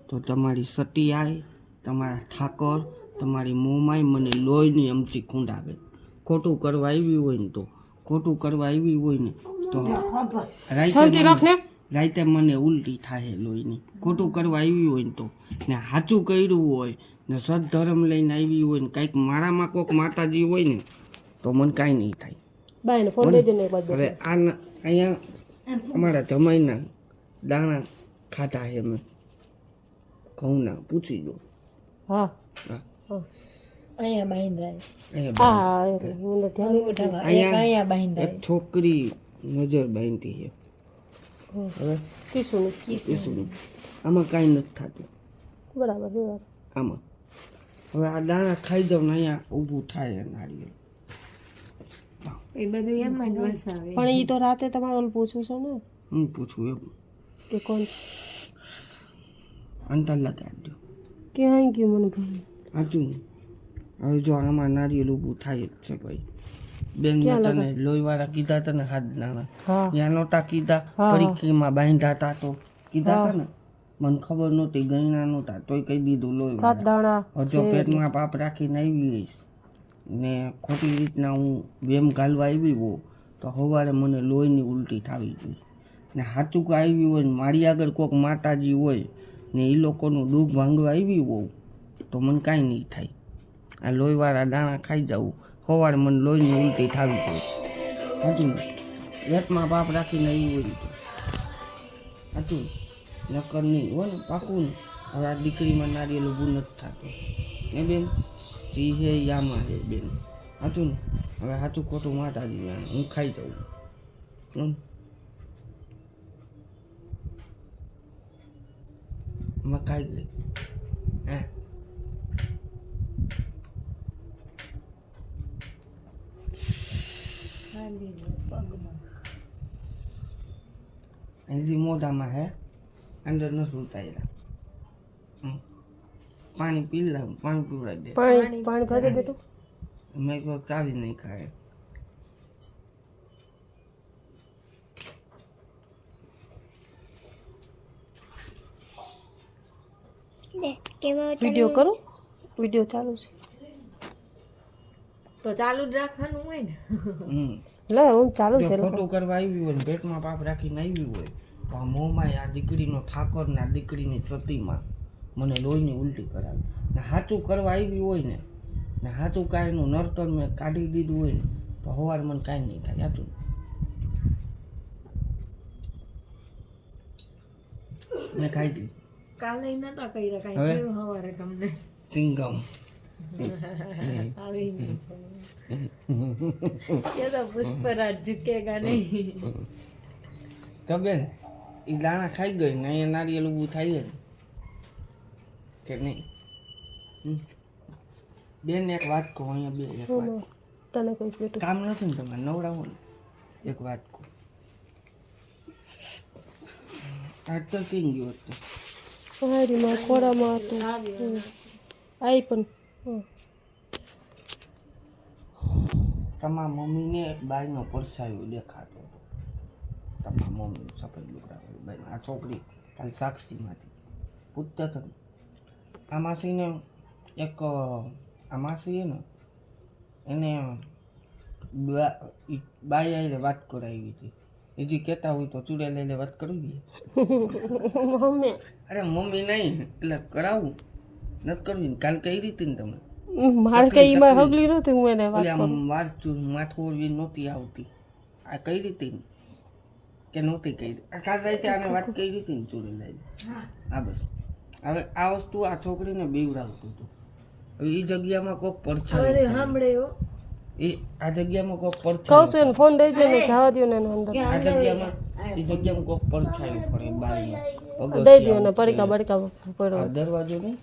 તો તમારી સતી આય તમારા ઠાકોર તમારી મોમાઈ મને લોહીની અમથી ખૂંડાવે ખોટું કરવા આવી હોય ને તો ખોટું કરવા આવી હોય ને તો રાતે મને ઉલટી થાય લોહીની ખોટું કરવા આવી હોય ને તો ને સાચું કર્યું હોય ને સદધર્મ લઈને આવી હોય ને કંઈક મારામાં કોઈક માતાજી હોય ને તો મને કાંઈ નહીં થાય હવે આ અહીંયા અમારા જમાઈના દાણા ખાધા છે મેં ઘઉંના પૂછી જો હા અહીંયા એક છોકરી નજર બાંધી છે હવે કિશુની આમાં કાંઈ નથી થતું બરાબર આમાં હવે આ દાણા ખાઈ જાવ ને અહીંયા ઊભું થાય નારિયેળ એ બધું એમ જ વસાવે પણ ઈ તો રાતે તમારે ઓલું પૂછું છો ને હું પૂછું એવું કે કોણ છે અંતર લગાડજો ક્યાં ગયું મને ભાઈ સાચું હવે જો આમાં નારિયેળ ઊભું થાય જ છે ભાઈ બેન મેં તને લોહીવાળા કીધા હતા ને હાથ દાણા ત્યાં નહોતા કીધા પરીક્ષામાં બાંધ્યા હતા તો કીધા હતા ને મને ખબર નહોતી ગયણા નહોતા તોય કહી દીધું લોહી જો પેટમાં પાપ રાખીને આવી હોઈશ ને ખોટી રીતના હું વેમ ઘાલવા આવી હોઉં તો સવારે મને લોહીની ઉલટી થવી જોઈએ ને સાચું કે આવી હોય ને મારી આગળ કોઈક માતાજી હોય ને એ લોકોનું દુઃખ ભાંગવા આવી હોઉં તો મને કાંઈ નહીં થાય આ લોહીવાળા દાણા ખાઈ જવું સવારે મને લોહીની ઉલટી થવી જોઈએ સાચું પેટમાં પાપ રાખીને આવી હોય તો સાચું નકર નહીં હોય ને પાકું ને હવે આ દીકરીમાં નારિયેલ ઊભું નથી થતું એ બેન જી હે યામાં હે બેન સાચું ને હવે સાચું ખોટું માતાજી જાણે હું ખાઈ જાઉં મેં ખાઈ ગઈ હે અહીંથી મોઢામાં હે અંદર નથી ઉતાર્યા પાણી પી લે પાણી પીવડાવી દે પાણી ભરી દે બેટું મેં તો ચાવી નહીં ખાય વિડિયો કરું વિડિયો ચાલુ છે તો ચાલુ જ રાખવાનું હોય ને લે હું ચાલુ છે ખોટું કરવા આવી હોય પેટમાં પાપ રાખીને આવી હોય તો આ મોંમાં આ દીકરીનો ઠાકોર ને આ દીકરીની સતીમાં મને લોહીની ઉલટી કરાવી ને સાચું કરવા આવી હોય ને સાચું કાંઈનું નર્તન મેં કાઢી દીધું હોય ને તો સવાર મને કાંઈ નહીં થાય સાચું મેં ખાઈ દીધું કાલે નતા કર્યા કાંઈ કેવું હવારે તમને સિંગમ આવી નહીં ये तो पुष्पराज झुकेगा नहीं તો બેન એ દાણા ખાઈ ગઈ ને અહીંયા નારિયેળ ઊભું થાય જ કે નહીં બેન એક વાત કહું અહીંયા બે એક વાત તને કહીશ બેટું કામ નથી ને તમારે નવડાવો ને એક વાત કહું આજ તો કેમ ગયો હતો હારીમાં ખોરામાં હતું આઈ પણ તમારા મમ્મીને એક બાઈનો પરસાયો દેખાતો હતો તમારા મમ્મી સફેદ લુગડા બાઈ આ છોકરી કાલે સાક્ષીમાંથી પૂછતા હતા આ માસીને એક આ માસીએ ને એને બાઈ આવીને વાત કરાવી હતી હજી કહેતા હોય તો ચૂડે લઈને વાત કરવી મમ્મી અરે મમ્મી નહીં એટલે કરાવું નથી કરવી કાલ કઈ રીતે ને તમે મારે કઈ એમાં હગલી નહોતી હું એને વાત કરું માથું ઓળવી નહોતી આવતી આ કઈ રીતે કે નહોતી કઈ કાલ રાતે આને વાત કઈ રીતે ને ચૂડી લઈને હા બસ હવે આ વસ્તુ આ છોકરીને બીવડાવતું હતું હવે એ જગ્યામાં કોઈક પડછાયો સાંભળે એ આ જગ્યામાં કોઈક કહું પડછાયો છું એને ફોન દઈ દો ને જવા દો ને અંદર આ જગ્યામાં એ જગ્યામાં કોઈક પડછાયું પડે બારીમાં દઈ દો ને પડીકા બડીકા પડો દરવાજો નહીં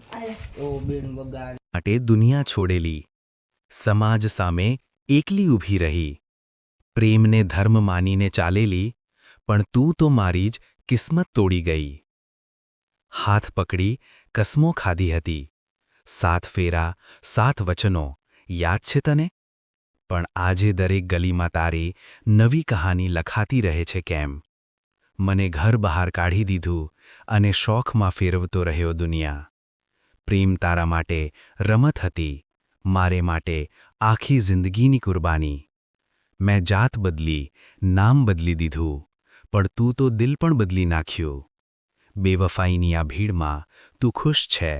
એવો બેન બગાડ માટે દુનિયા છોડેલી સમાજ સામે એકલી ઊભી રહી પ્રેમને ધર્મ માનીને ચાલેલી પણ તું તો મારી જ કિસ્મત તોડી ગઈ હાથ પકડી કસમો ખાધી હતી 7 ફેરા 7 વચનો યાદ છે તને પણ આજે દરેક ગલીમાં તારી નવી કહાની લખાતી રહે છે કેમ મને ઘર બહાર કાઢી દીધું અને શોખમાં ફેરવતો રહ્યો દુનિયા પ્રેમ તારા માટે રમત હતી મારે માટે આખી જિંદગીની કુરબાની મેં જાત બદલી નામ બદલી દીધું પણ તું તો દિલ પણ બદલી નાખ્યું બેવફાઈની આ ભીડમાં તું ખુશ છે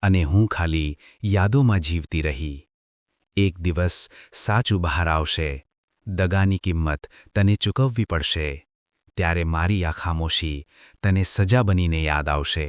અને હું ખાલી યાદોમાં જીવતી રહી એક દિવસ સાચું બહાર આવશે દગાની કિંમત તને ચૂકવવી પડશે ત્યારે મારી આ ખામોશી તને સજા બનીને યાદ આવશે